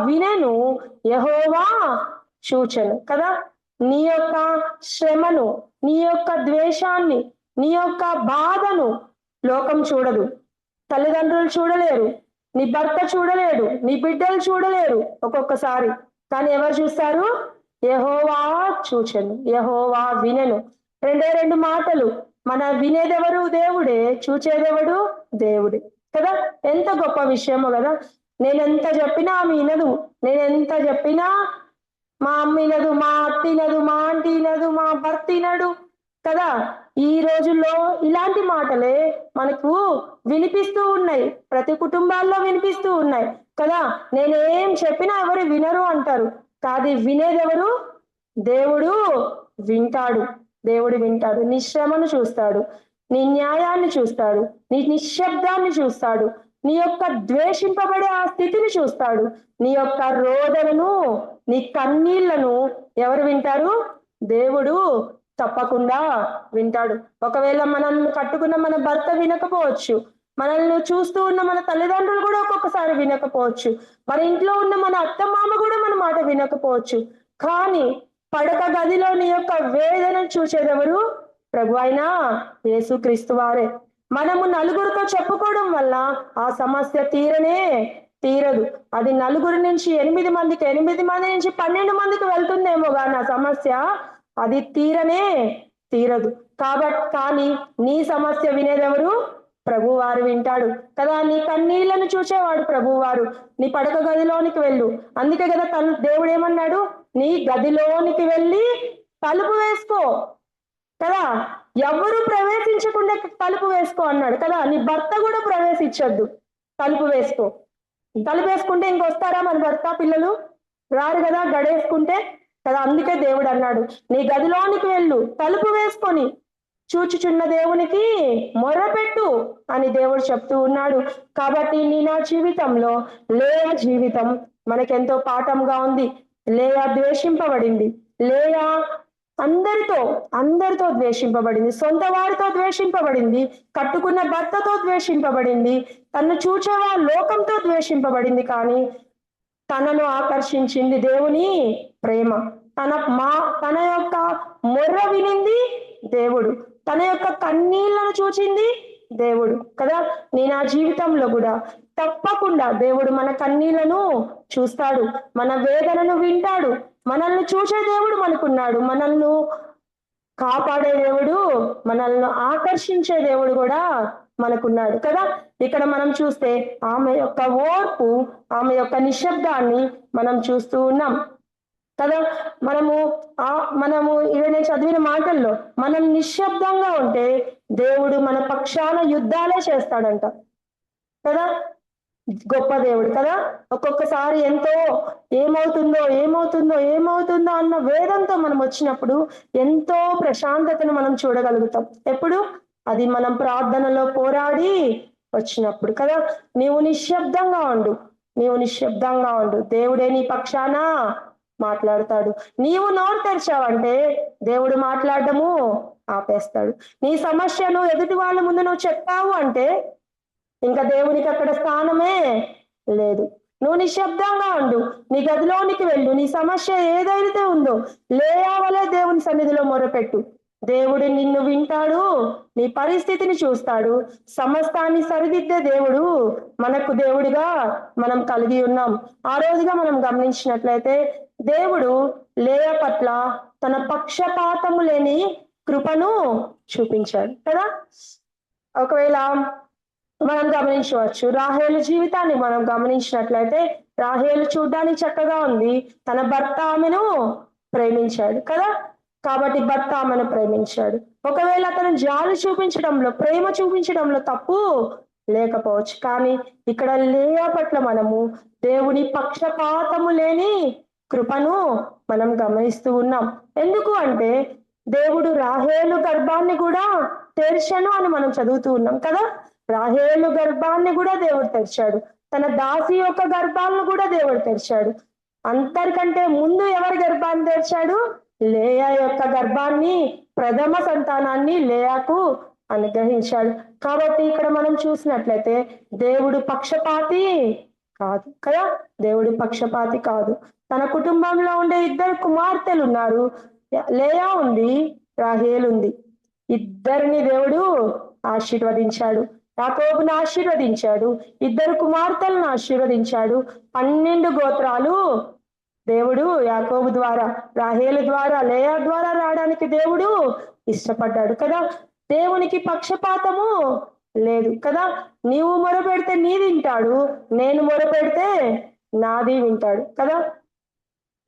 A: వినెను, యెహోవా చూచెను కదా. నీ యొక్క శ్రమను, నీ యొక్క ద్వేషాన్ని, నీ యొక్క బాధను లోకం చూడదు, తల్లిదండ్రులు చూడలేరు, నీ భర్త చూడలేడు, నీ బిడ్డలు చూడలేరు ఒక్కొక్కసారి. కానీ ఎవరు చూస్తారు? యెహోవా చూచెను, యెహోవా వినెను. రెండే రెండు మాటలు. మన వినేదెవరు? దేవుడే. చూచేదెవడు? దేవుడే కదా. ఎంత గొప్ప విషయమో కదా. నేనెంత చెప్పినా ఆమె వినదు, నేనెంత చెప్పినా మా అమ్మ వినదు, మా అత్త వినదు, మా ఆంటీ వినదు, మా భర్త వినడు కదా. ఈ రోజుల్లో ఇలాంటి మాటలే మనకు వినిపిస్తూ ఉన్నాయి, ప్రతి కుటుంబాల్లో వినిపిస్తూ ఉన్నాయి కదా. నేనేం చెప్పినా ఎవరు వినరు అంటారు. కాదు, వినేదెవరు? దేవుడు వింటాడు, దేవుడు వింటాడు. నీ శ్రమను చూస్తాడు, నీ న్యాయాన్ని చూస్తాడు, నీ నిశ్శబ్దాన్ని చూస్తాడు, నీ యొక్క ద్వేషింపబడే ఆ స్థితిని చూస్తాడు, నీ యొక్క రోదనను, నీ కన్నీళ్లను ఎవరు వింటారు? దేవుడు తప్పకుండా వింటాడు. ఒకవేళ మనం కట్టుకున్న మన భర్త వినకపోవచ్చు, మనల్ని చూస్తూ ఉన్న మన తల్లిదండ్రులు కూడా ఒక్కొక్కసారి వినకపోవచ్చు, మన ఇంట్లో ఉన్న మన అత్తమామ కూడా మన మాట వినకపోవచ్చు. కానీ పడక గదిలో నీ యొక్క వేదనను చూసేదెవరు? ప్రభు అయిన యేసుక్రీస్తు వారే. మనము నలుగురితో చెప్పుకోవడం వల్ల ఆ సమస్య తీరదు. అది నలుగురి నుంచి 8 మందికి, 8 మంది నుంచి 12 మందికి వెళ్తుందేమో కానీ ఆ సమస్య అది తీరదు. కానీ నీ సమస్య వినేదెవరు? ప్రభువారు వింటాడు కదా. నీ కన్నీళ్లను చూసేవాడు ప్రభువారు. నీ పడక గదిలోనికి వెళ్ళు. అందుకే కదా దేవుడు ఏమన్నాడు? నీ గదిలోనికి వెళ్ళి తలుపు వేసుకో కదా. ఎవరు ప్రవేశించకుండా తలుపు వేసుకో అన్నాడు కదా. నీ భర్త కూడా ప్రవేశించొద్దు, తలుపు వేసుకో. తలుపు వేసుకుంటే ఇంకొస్తారా మన భర్త పిల్లలు? రారు కదా, గడేసుకుంటే కదా. అందుకే దేవుడు అన్నాడు నీ గదిలోనికి వెళ్ళు, తలుపు వేసుకొని చూచుచున్న దేవునికి మొర్రపెట్టు అని దేవుడు చెప్తూ ఉన్నాడు. కాబట్టి నీ నా జీవితంలో లేయా జీవితం మనకెంతో పాఠంగా ఉంది. లేయా ద్వేషింపబడింది, లేయా అందరితో ద్వేషింపబడింది, సొంత వారితో ద్వేషింపబడింది, కట్టుకున్న భర్తతో ద్వేషింపబడింది, తను చూచేవా లోకంతో ద్వేషింపబడింది. కానీ తనను ఆకర్షించింది దేవుని ప్రేమ. తన యొక్క మొర్ర వినింది దేవుడు, తన యొక్క కన్నీళ్లను చూచింది దేవుడు కదా. నేను ఆ జీవితంలో కూడా తప్పకుండా దేవుడు మన కన్నీళ్లను చూస్తాడు, మన వేదనను వింటాడు. మనల్ని చూసే దేవుడు మనకున్నాడు, మనల్ని కాపాడే దేవుడు, మనల్ని ఆకర్షించే దేవుడు కూడా మనకున్నాడు కదా. ఇక్కడ మనం చూస్తే ఆమె యొక్క ఓర్పు, ఆమె యొక్క నిశ్శబ్దాన్ని మనం చూస్తూ ఉన్నాం కదా. మనము ఇదే నేను చదివిన మాటల్లో మనం నిశ్శబ్దంగా ఉంటే దేవుడు మన పక్షాన యుద్ధాలే చేస్తాడంట కదా. గొప్ప దేవుడు కదా. ఒక్కొక్కసారి ఎంతో ఏమవుతుందో అన్న వేదంతో మనం వచ్చినప్పుడు ఎంతో ప్రశాంతతను మనం చూడగలుగుతాం. ఎప్పుడు? అది మనం ప్రార్థనలో పోరాడి వచ్చినప్పుడు కదా. నీవు నిశ్శబ్దంగా ఉండు, దేవుడే నీ పక్షాన మాట్లాడతాడు. నీవు నోరు తెరిచావంటే దేవుడు మాట్లాడటము ఆపేస్తాడు. నీ సమస్యను ఎదుటి వాళ్ళ ముందు నువ్వు చెప్పావు అంటే ఇంకా దేవునికి అక్కడ స్థానమే లేదు. నువ్వు నిశ్శబ్దంగా ఉండు, నీ గదిలోనికి వెళ్ళు, నీ సమస్య ఏదైతే ఉందో లేయా వలె దేవుని సన్నిధిలో మొరపెట్టు. దేవుడు నిన్ను వింటాడు, నీ పరిస్థితిని చూస్తాడు. సమస్తాన్ని సరిదిద్దే దేవుడు మనకు దేవుడిగా మనం కలిగి ఉన్నాం. ఆ రోజుగా మనం గమనించినట్లయితే దేవుడు లేయా పట్ల తన పక్షపాతము లేని కృపను చూపించాడు కదా. ఒకవేళ మనం గమనించవచ్చు, రాహేలు జీవితాన్ని మనం గమనించినట్లయితే రాహేలు చూడ్డానికి చక్కగా ఉంది, తన భర్త ఆమెను ప్రేమించాడు కదా. కాబట్టి భర్త ఆమెను ప్రేమించాడు. ఒకవేళ అతను జాలి చూపించడంలో, ప్రేమ చూపించడంలో తప్పు లేకపోవచ్చు, కానీ ఇక్కడ లేయా పట్ల మనము దేవుని పక్షపాతము లేని కృపను మనం గమనిస్తూ ఉన్నాం. ఎందుకు అంటే దేవుడు రాహేలు గర్భాన్ని కూడా తెరిచాను అని మనం చదువుతూ ఉన్నాం కదా. రాహేలు గర్భాన్ని కూడా దేవుడు తెరిచాడు, తన దాసి యొక్క గర్భాలను కూడా దేవుడు తెరిచాడు. అందరికంటే ముందు ఎవరి గర్భాన్ని తెరిచాడు? లేయా యొక్క గర్భాన్ని, ప్రథమ సంతానాన్ని లేయాకు అనుగ్రహించాడు. కాబట్టి ఇక్కడ మనం చూసినట్లయితే దేవుడు పక్షపాతి కాదు కదా. దేవుడు పక్షపాతి కాదు. తన కుటుంబంలో ఉండే 2 కుమార్తెలు ఉన్నారు, లేయా ఉంది, రాహేలు ఉంది. ఇద్దరిని దేవుడు ఆశీర్వదించాడు. యాకోబును ఆశీర్వదించాడు, 2 కుమార్తెలను ఆశీర్వదించాడు. 12 గోత్రాలు దేవుడు యాకోబు ద్వారా, రాహేలు ద్వారా, లేయా ద్వారా రావడానికి దేవుడు ఇష్టపడ్డాడు కదా. దేవునికి పక్షపాతము లేదు కదా. నీవు మొరపెడితే నీది వింటాడు, నేను మొరపెడితే నాది వింటాడు కదా.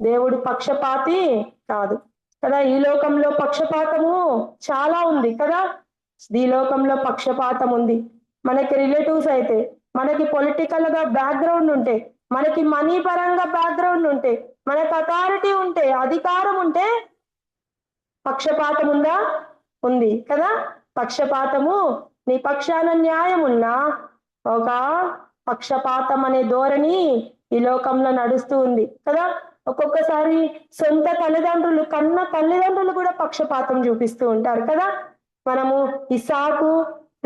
A: దేవుడు పక్షపాతి కాదు కదా. ఈ లోకంలో పక్షపాతము చాలా ఉంది కదా. ఈ లోకంలో పక్షపాతం ఉంది. మనకి రిలేటివ్స్ అయితే, మనకి పొలిటికల్ గా బ్యాక్గ్రౌండ్ ఉంటే, మనకి మనీ పరంగా బ్యాక్గ్రౌండ్ ఉంటే, మనకు అథారిటీ ఉంటే, అధికారం ఉంటే పక్షపాతం ఉందా? ఉంది కదా. పక్షపాతము, నీ పక్షాన న్యాయం ఉన్నా ఒక పక్షపాతం అనే ధోరణి ఈ లోకంలో నడుస్తూ ఉంది కదా. ఒక్కొక్కసారి సొంత తల్లిదండ్రులు, కన్న తల్లిదండ్రులు కూడా పక్షపాతం చూపిస్తూ ఉంటారు కదా. మనము ఇస్సాకు,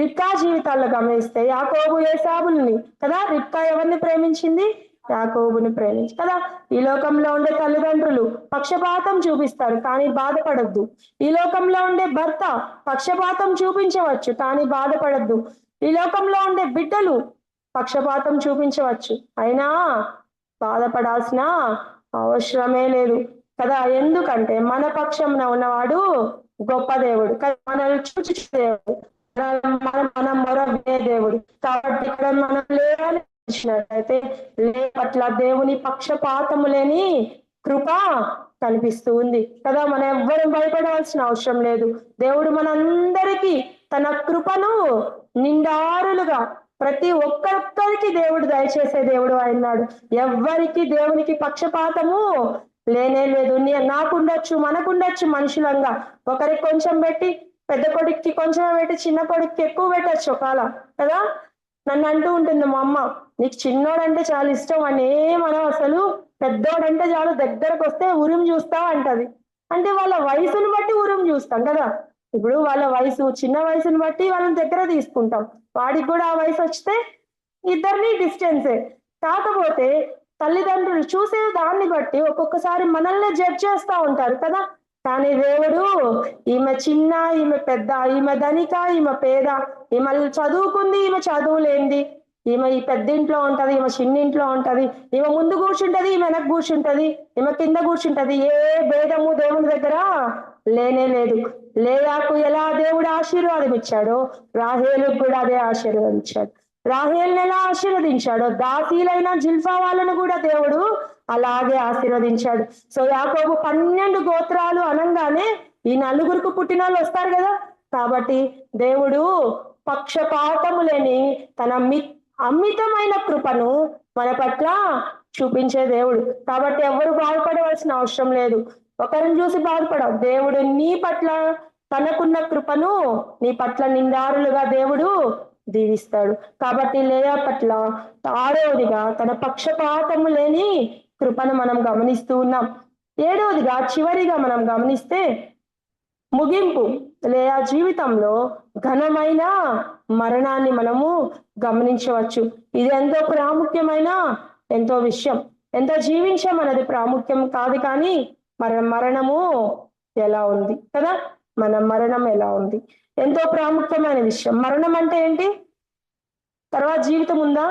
A: రిబ్కా జీవితాల్లో గమనిస్తే యాకోబు ఏసావుల్ని కదా. రిబ్కా ఎవరిని ప్రేమించింది? యాకోబుని ప్రేమించి కదా. ఈ లోకంలో ఉండే తల్లిదండ్రులు పక్షపాతం చూపిస్తారు కానీ బాధపడద్దు. ఈ లోకంలో ఉండే భర్త పక్షపాతం చూపించవచ్చు కానీ బాధపడద్దు. ఈ లోకంలో ఉండే బిడ్డలు పక్షపాతం చూపించవచ్చు, అయినా బాధపడాల్సిన అవసరమే లేదు కదా. ఎందుకంటే మన పక్షంలో ఉన్నవాడు గొప్ప దేవుడు కదా, మనల్ని చూచి దేవుడు, మన మొర వినే దేవుడు. కాబట్టి ఇక్కడ మనం లేచినట్లయితే లే పట్ల దేవుని పక్షపాతము లేని కృప కనిపిస్తూ ఉంది కదా. మనం ఎవ్వరం భయపడాల్సిన అవసరం లేదు. దేవుడు మనందరికీ తన కృపను నిండారులుగా ప్రతి ఒక్కరికి దేవుడు దయచేసే దేవుడు అయినాడు. ఎవ్వరికి దేవునికి పక్షపాతము లేనే లేదు. నాకుండొచ్చు, మనకుండొచ్చు మనుషులంగా, ఒకరికి కొంచెం పెట్టి పెద్ద కొడుక్కి కొంచెం పెట్టి చిన్న కొడుక్కి ఎక్కువ పెట్టచ్చు ఒకవేళ కదా. నన్ను అంటూ ఉంటుంది మా అమ్మ, నీకు చిన్నోడంటే చాలా ఇష్టం అని, ఏమనం అసలు, పెద్దోడంటే చాలు దగ్గరకు వస్తే ఉరిమి చూస్తా అంటది. అంటే వాళ్ళ వయసును బట్టి ఉరిమి చూస్తాం కదా. ఇప్పుడు వాళ్ళ వయసు, చిన్న వయసుని బట్టి వాళ్ళని దగ్గర తీసుకుంటాం. వాడికి కూడా ఆ వయసు వస్తే ఇద్దరిని డిస్టెన్సే. కాకపోతే తల్లిదండ్రులు చూసే దాన్ని బట్టి ఒక్కొక్కసారి మనల్ని జడ్జ్ చేస్తూ ఉంటారు కదా. కానీ దేవుడు ఈమె చిన్న, ఈమె పెద్ద, ఈమె ధనిక, ఈమె పేద, ఈమె చదువుకుంది, ఈమె చదువులేంది, ఈమె ఈ పెద్దింట్లో ఉంటది, ఈమె చిన్నింట్లో ఉంటది, ఈమె ముందు కూర్చుంటది, ఈమె వెనక్కి కూర్చుంటది, ఈమె కింద కూర్చుంటది, ఏ భేదము దేవుని దగ్గర లేనే లేదు. లేయాకు ఎలా దేవుడు ఆశీర్వాదం ఇచ్చాడో రాహేలుకు కూడా అదే ఆశీర్వాదం ఇచ్చాడు. రాహేల్ని ఎలా ఆశీర్వదించాడో దాసీలైన జిల్ఫా వాళ్ళను కూడా దేవుడు అలాగే ఆశీర్వదించాడు. సో యాకోబు 12 గోత్రాలు అనగానే ఈ 4 పుట్టిన వాళ్ళు వస్తారు కదా. కాబట్టి దేవుడు పక్షపాతము లేని తన అమితమైన కృపను మన పట్ల చూపించే దేవుడు. కాబట్టి ఎవరు బాధపడవలసిన అవసరం లేదు. ఒకరిని చూసి బాధపడవు. దేవుడు నీ పట్ల తనకున్న కృపను నీ పట్ల నిండారులుగా దేవుడు దీవిస్తాడు. కాబట్టి లేయా పట్ల 6వదిగా తన పక్షపాతము లేని కృపను మనం గమనిస్తూ ఉన్నాం. 7వదిగా చివరిగా మనం గమనిస్తే ముగింపు, లేయా జీవితంలో ఘనమైన మరణాన్ని మనము గమనించవచ్చు. ఇది ఎంతో ప్రాముఖ్యమైన ఎంతో విషయం, ఎంతో జీవించాం అన్నది ప్రాముఖ్యం కాదు, కానీ మన మరణము ఎలా ఉంది కదా, మన మరణం ఎలా ఉంది ఎంతో ప్రాముఖ్యమైన విషయం. మరణం అంటే ఏంటి? తర్వాత జీవితం ఉందా?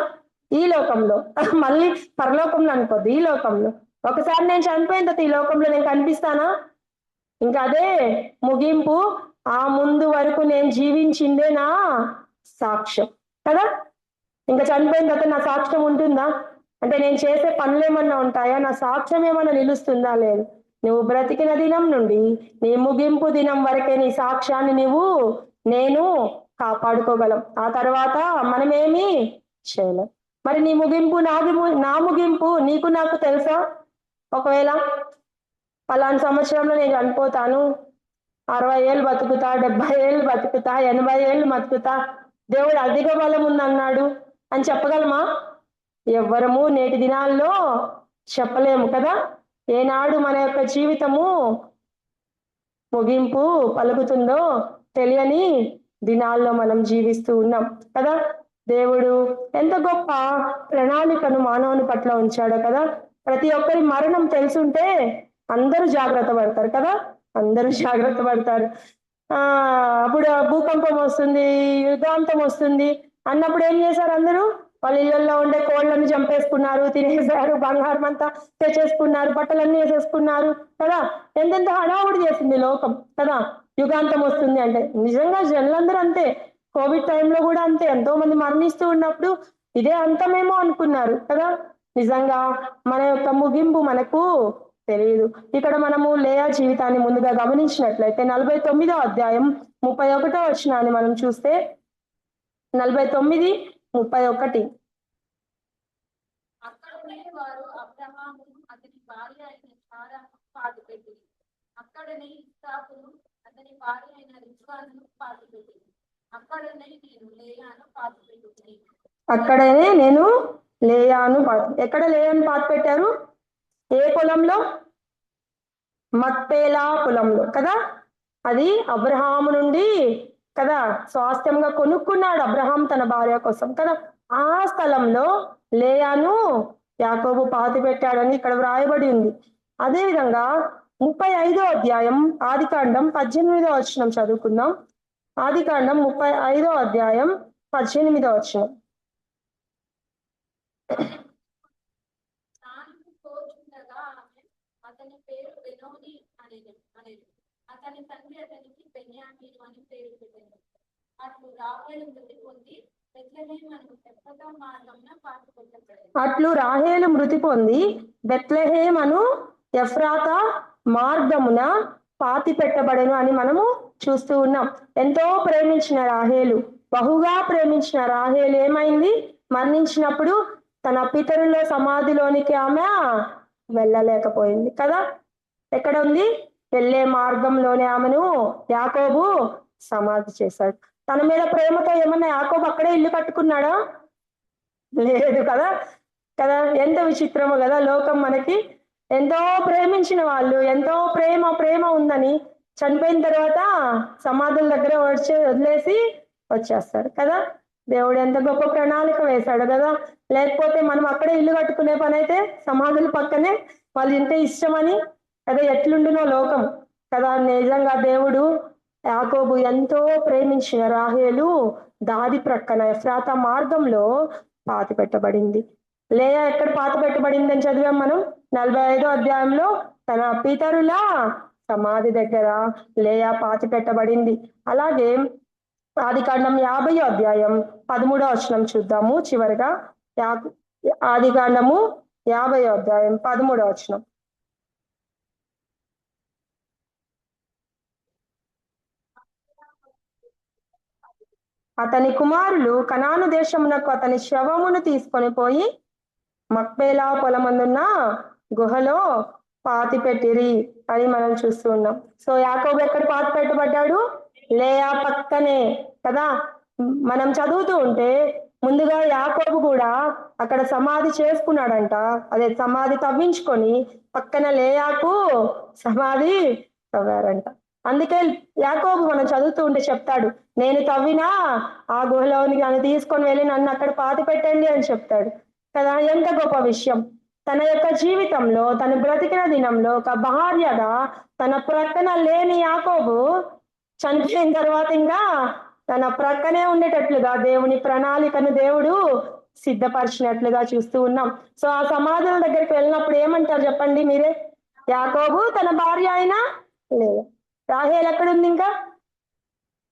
A: ఈ లోకంలో మళ్ళీ పరలోకంలో అనుకోద్దు, ఈ లోకంలో. ఒకసారి నేను చనిపోయిన తర్వాత ఈ లోకంలో నేను కనిపిస్తానా? ఇంకా అదే ముగింపు. ఆ ముందు వరకు నేను జీవించిందే నా సాక్ష్యం కదా. ఇంకా చనిపోయిన తర్వాత నా సాక్ష్యం ఉంటుందా? అంటే నేను చేసే పనులు ఏమన్నా ఉంటాయా? నా సాక్ష్యం ఏమన్నా నిలుస్తుందా? లేదు. నువ్వు బ్రతికిన దినం నుండి నీ ముగింపు దినం వరకే నీ సాక్ష్యాన్ని నేను కాపాడుకోగలం. ఆ తర్వాత మనమేమి చేయలేం. మరి నీ ముగింపు నా ముగింపు నీకు నాకు తెలుసా? ఒకవేళ పలానా సంవత్సరంలో నేను చనిపోతాను, 60 ఏళ్ళు బతుకుతా, 70 ఏళ్ళు బతుకుతా, 80 ఏళ్ళు బతుకుతా, దేవుడు అధిక బలం ఉందన్నాడు అని చెప్పగలమా? ఎవ్వరము నేటి దినాల్లో చెప్పలేము కదా. ఏనాడు మన యొక్క జీవితము ముగింపు పలుకుతుందో తెలియని దినాల్లో మనం జీవిస్తూ ఉన్నాం కదా. దేవుడు ఎంత గొప్ప ప్రణాళికను మానవుని పట్ల ఉంచాడో కదా. ప్రతి ఒక్కరి మరణం తెలుసుంటే అందరూ జాగ్రత్త పడతారు కదా, అందరూ జాగ్రత్త పడతారు. అప్పుడు భూకంపం వస్తుంది, యుగాంతం వస్తుంది అన్నప్పుడు ఏం చేశారు? అందరూ వాళ్ళ ఇళ్లలో ఉండే కోళ్ళని చంపేసుకున్నారు, తినేసారు, బంగారం అంతా తెచ్చేసుకున్నారు, బట్టలన్నీ వేసేసుకున్నారు కదా. ఎంతెంత హడావుడి చేసింది లోకం కదా. యుగాంతం వస్తుంది అంటే నిజంగా జనులందరూ అంతే. కోవిడ్ టైంలో కూడా అంతే, ఎంతో మంది మరణిస్తూ ఉన్నప్పుడు ఇదే అంతమేమో అనుకున్నారు కదా. నిజంగా మన యొక్క ముగింపు మనకు తెలియదు. ఇక్కడ మనము లేయా జీవితాన్ని ముందుగా గమనించినట్లయితే 49వ అధ్యాయం 31వ వచనాన్ని మనం చూస్తే, 49:31.
B: అక్కడనే వారు అబ్రహామును అతని భార్య అయిన సారాను పాతిపెట్టి, అక్కడనే ఇస్సాకును అతని భార్య అయిన రిబ్కాను పాతిపెట్టి, అక్కడనే నేను లేయాను పాతిపెట్టుకుని.
A: అక్కడనే నేను లేయాను ఎక్కడ లేయాను పాతి పెట్టారు? ఏ పొలంలో? మక్పేలా పొలంలో కదా. అది అబ్రహాము నుండి కదా స్వాస్థ్యంగా కొనుక్కున్నాడు అబ్రహాం తన భార్య కోసం కదా. ఆ స్థలంలో లేయాను యాకోబు పాతి పెట్టాడని ఇక్కడ వ్రాయబడి ఉంది. అదేవిధంగా 35వ అధ్యాయం ఆదికాండం 18వ వచనం చదువుకుందాం. ఆదికాండం 35వ అధ్యాయం 18వ వచనం.
B: అతని పేరు బెనోని అనేది. అతని తండ్రి అతనికి బెన్యామీను అని పేరు పెట్టాడు. అట్లు రాహేలు మృతి పొంది
A: బెత్లెహేమను ఎఫ్రాతా మార్గమున పాతి పెట్టబడెను అని మనము చూస్తూ ఉన్నాం. ఎంతో ప్రేమించిన రాహేలు, బహుగా ప్రేమించిన రాహేలు ఏమైంది? మరణించినప్పుడు తన పితరుల సమాధిలోనికి ఆమె వెళ్ళలేకపోయింది కదా. ఎక్కడ ఉంది? వెళ్ళే మార్గంలోనే ఆమెను యాకోబు సమాధి చేశాడు. తన మీద ప్రేమతో ఏమన్నా యాకోబు అక్కడే ఇల్లు కట్టుకున్నాడా? లేదు కదా. కదా ఎంత విచిత్రమో కదా లోకం. మనకి ఎంతో ప్రేమించిన వాళ్ళు, ఎంతో ప్రేమ ఉందని చనిపోయిన తర్వాత సమాధుల దగ్గర వదిలేసి వచ్చేస్తారు కదా. దేవుడు ఎంత గొప్ప ప్రణాళిక వేశాడు కదా. లేకపోతే మనం అక్కడే ఇల్లు కట్టుకునే పని అయితే సమాధుల పక్కనే వాళ్ళు ఇంటే ఇష్టమని కదా ఎట్లుండునో లోకం కదా. నిజంగా దేవుడు యాకోబు ఎంతో ప్రేమించిన రాహేలు దారి ప్రక్కన ఎఫ్రాతా మార్గంలో పాతి పెట్టబడింది. లేయా ఎక్కడ పాతి పెట్టబడింది అని చదివాం మనం 45వ అధ్యాయంలో. తన పితరుల సమాధి దగ్గర లేయా పాతి పెట్టబడింది. అలాగే ఆదికాండం 50వ అధ్యాయం 13వ వచనం చూద్దాము చివరిగా. ఆదికాండము 50వ అధ్యాయం 13వ వచనం. అతని కుమారులు కనాను దేశమునకు అతని శవమును తీసుకొని పోయి మక్పేలా పొలమందున్న గుహలో పాతి పెట్టిరి అని మనం చూస్తూ ఉన్నాం. సో యాకోబు ఎక్కడ పాతి పెట్టబడ్డాడు? లేయా పక్కనే కదా. మనం చదువుతూ ఉంటే ముందుగా యాకోబు కూడా అక్కడ సమాధి చేసుకున్నాడంట. అదే సమాధి తవ్వించుకొని పక్కన లేయాకు సమాధి తవ్వారంట. అందుకే యాకోబు మనం చదువుతూ ఉంటే చెప్తాడు, నేను తవ్వినా ఆ గుహలోనికి నన్ను తీసుకొని వెళ్ళి నన్ను అక్కడ పాతి పెట్టండి అని చెప్తాడు. కదా, ఎంత గొప్ప విషయం. తన యొక్క జీవితంలో తను బ్రతికిన దినంలో ఒక భార్యగా తన ప్రక్కన లేని యాకోబు చనిపోయిన తర్వాత ఇంకా తన ప్రక్కనే ఉండేటట్లుగా దేవుని ప్రణాళికను దేవుడు సిద్ధపరిచినట్లుగా చూస్తూ ఉన్నాం. సో ఆ సమాధుల దగ్గరికి వెళ్ళినప్పుడు ఏమంటారు చెప్పండి మీరే? యాకోబు తన భార్య అయినా లేదు. రాహేల్ ఎక్కడుంది ఇంకా?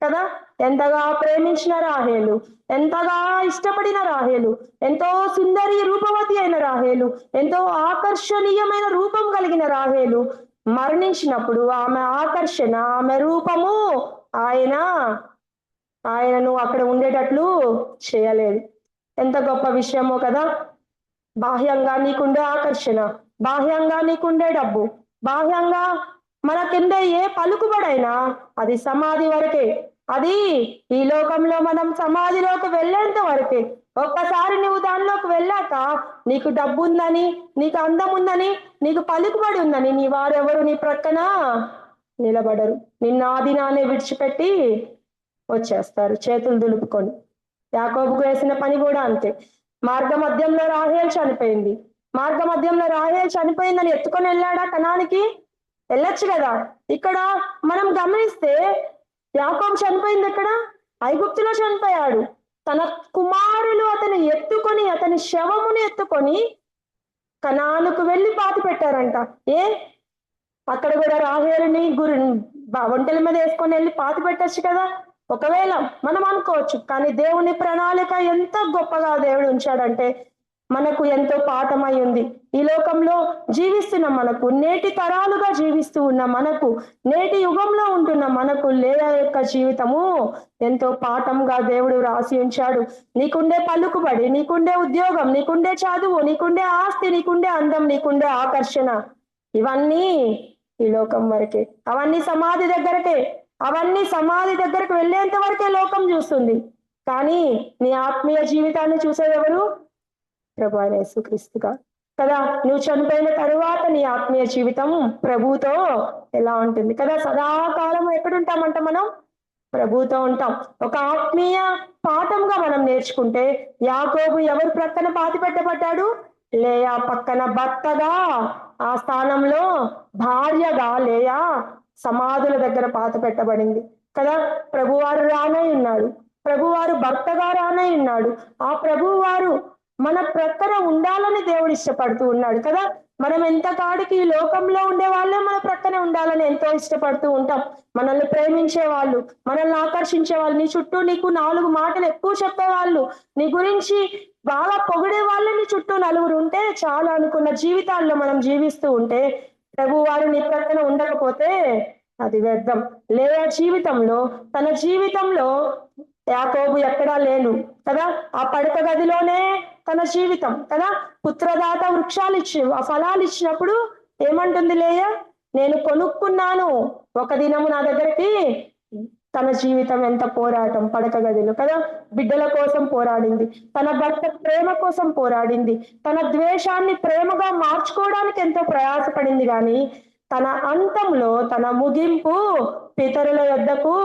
A: కదా, ఎంతగా ప్రేమించిన రాహేలు, ఎంతగా ఇష్టపడిన రాహేలు, ఎంతో సుందరి రూపవతి అయిన రాహేలు, ఎంతో ఆకర్షణీయమైన రూపం కలిగిన రాహేలు మరణించినప్పుడు ఆమె ఆకర్షణ, ఆమె రూపము ఆయనను అక్కడ ఉండేటట్లు చేయలేదు. ఎంత గొప్ప విషయమో కదా. బాహ్యంగా నీకుండే ఆకర్షణ, బాహ్యంగా నీకుండే డబ్బు, బాహ్యంగా మనకుండే ఏ పలుకుబడైనా అది సమాధి వరకే. అది ఈ లోకంలో మనం సమాధిలోకి వెళ్ళేంత వరకే. ఒక్కసారి నువ్వు దానిలోకి వెళ్ళాక నీకు డబ్బు ఉందని, నీకు అందం ఉందని, నీకు పలుకుబడి ఉందని నీ వారెవరు నీ ప్రక్కన నిలబడరు. నిన్న ఆ దినాన్ని విడిచిపెట్టి వచ్చేస్తారు చేతులు దులుపుకొని. యాకోబుకు వేసిన పని కూడా అంతే. మార్గ మధ్యంలో రాహేల్ చనిపోయింది. మార్గ మధ్యంలో రాహేల్ చనిపోయిందని ఎత్తుకొని వెళ్ళాడా కనానికి? వెళ్ళొచ్చు కదా. ఇక్కడ మనం గమనిస్తే యాకోబు చనిపోయింది ఎక్కడ? ఐగుప్తులో చనిపోయాడు. తన కుమారులు అతను ఎత్తుకొని, అతని శవముని ఎత్తుకొని కనానుకు వెళ్ళి పాతి పెట్టారంట. అక్కడ కూడా రాహేలుని ఒంటెల మీద వేసుకొని వెళ్ళి పాతి పెట్టచ్చు కదా. ఒకవేళ మనం అనుకోవచ్చు, కానీ దేవుని ప్రణాళిక ఎంత గొప్పగా దేవుడు ఉంచాడంటే మనకు ఎంతో పాఠమై ఉంది. ఈ లోకంలో జీవిస్తున్న మనకు, నేటి తరాలుగా జీవిస్తూ ఉన్న మనకు, నేటి యుగంలో ఉంటున్న మనకు లేయా యొక్క జీవితము ఎంతో పాఠంగా దేవుడు రాసి ఉంచాడు. నీకుండే పలుకుబడి, నీకుండే ఉద్యోగం, నీకుండే చదువు, నీకుండే ఆస్తి, నీకుండే అందం, నీకుండే ఆకర్షణ, ఇవన్నీ ఈ లోకం వరకే. అవన్నీ సమాధి దగ్గరకు వెళ్ళేంత వరకే లోకం చూస్తుంది. కానీ నీ ఆత్మీయ జీవితాన్ని చూసేది ఎవరు? ప్రభు అయిన యేసుక్రీస్తుగా కదా. నువ్వు చనిపోయిన తరువాత నీ ఆత్మీయ జీవితం ప్రభుతో ఎలా ఉంటుంది కదా. సదాకాలం ఎక్కడుంటామంట? మనం ప్రభుతో ఉంటాం. ఒక ఆత్మీయ పాఠంగా మనం నేర్చుకుంటే యాకోబు ఎవరు ప్రక్కన పాతి పెట్టబడ్డాడు? లేయా పక్కన భర్తగా, ఆ స్థానంలో భార్యగా లేయా సమాధుల దగ్గర పాత పెట్టబడింది కదా. ప్రభువారు రానై ఉన్నాడు, ప్రభువారు భర్తగా రానై ఉన్నాడు. ఆ ప్రభువారు మన ప్రక్కన ఉండాలని దేవుడు ఇష్టపడుతూ ఉన్నాడు కదా. మనం ఎంత కాడికి ఈ లోకంలో ఉండే వాళ్ళే మన ప్రక్కనే ఉండాలని ఎంతో ఇష్టపడుతూ ఉంటాం. మనల్ని ప్రేమించే వాళ్ళు, మనల్ని ఆకర్షించే వాళ్ళు, నీ చుట్టూ నీకు 4 మాటలు ఎక్కువ చెప్పేవాళ్ళు, నీ గురించి బాగా పొగిడే వాళ్ళని నీ చుట్టూ నలుగురు ఉంటే చాలా అనుకున్న జీవితాల్లో మనం జీవిస్తూ ఉంటే ప్రభు వారు నీ ప్రక్కన ఉండకపోతే అది వ్యర్థం. లేయా జీవితంలో, తన జీవితంలో యాకోబు ఎక్కడా లేను కదా. ఆ పడక గదిలోనే తన జీవితం కదా. పుత్రదాత వృక్షాలు ఇచ్చి ఆ ఫలాలు ఇచ్చినప్పుడు ఏమంటుంది లేయా? నేను కొనుక్కున్నాను ఒక దినము నా దగ్గరికి. తన జీవితం ఎంత పోరాటం పడక గదిలో కదా. బిడ్డల కోసం పోరాడింది, తన భర్త ప్రేమ కోసం పోరాడింది, తన ద్వేషాన్ని ప్రేమగా మార్చుకోవడానికి ఎంతో ప్రయాసపడింది. కానీ తన అంతంలో, తన ముగింపు పితరుల యొద్దకు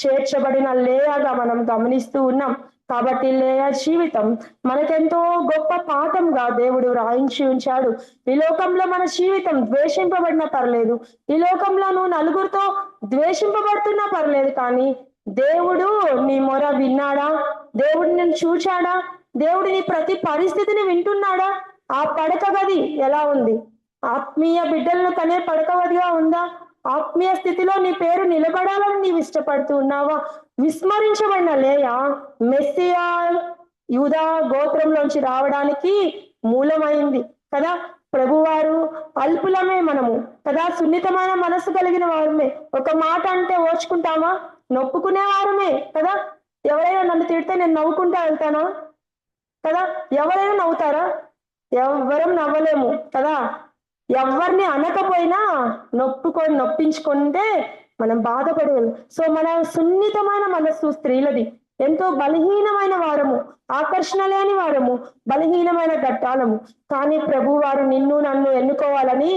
A: చేర్చబడిన లేయాగా మనం గమనిస్తూ ఉన్నాం. కాబట్టి లేయా జీవితం మనకెంతో గొప్ప పాఠంగా దేవుడు రాయించి ఉంచాడు. ఈ లోకంలో మన జీవితం ద్వేషింపబడినా పర్లేదు, ఈ లోకంలో నువ్వు నలుగురితో ద్వేషింపబడుతున్నా పర్లేదు, కానీ దేవుడు నీ మొర విన్నాడా? దేవుడు నిన్ను చూచాడా? దేవుడు నీ ప్రతి పరిస్థితిని వింటున్నాడా? ఆ పడక గది ఎలా ఉంది? ఆత్మీయ బిడ్డలను కనే పడక గదిగా ఉందా? ఆత్మీయ స్థితిలో నీ పేరు నిలబడాలని నీవు ఇష్టపడుతూ ఉన్నావా? విస్మరించబడిన లేయా మెస్సియా యూదా గోత్రంలోంచి రావడానికి మూలమైంది కదా. ప్రభువారు అల్పులమే మనము కదా, సున్నితమైన మనసు కలిగిన వారమే. ఒక మాట అంటే ఓర్చుకుంటామా? నొప్పుకునే వారమే కదా. ఎవరైనా నన్ను తిడితే నేను నవ్వుకుంటా వెళ్తానా కదా? ఎవరైనా నవ్వుతారా? ఎవ్వరం నవ్వలేము కదా. ఎవరిని అనకపోయినా నొప్పించుకుంటే మనం బాధపడగలం. సో మన సున్నితమైన మనస్సు స్త్రీలది, ఎంతో బలహీనమైన వారము, ఆకర్షణ లేని వారము, బలహీనమైన ఘట్టాలము. కానీ ప్రభు వారు నిన్ను నన్ను ఎన్నుకోవాలని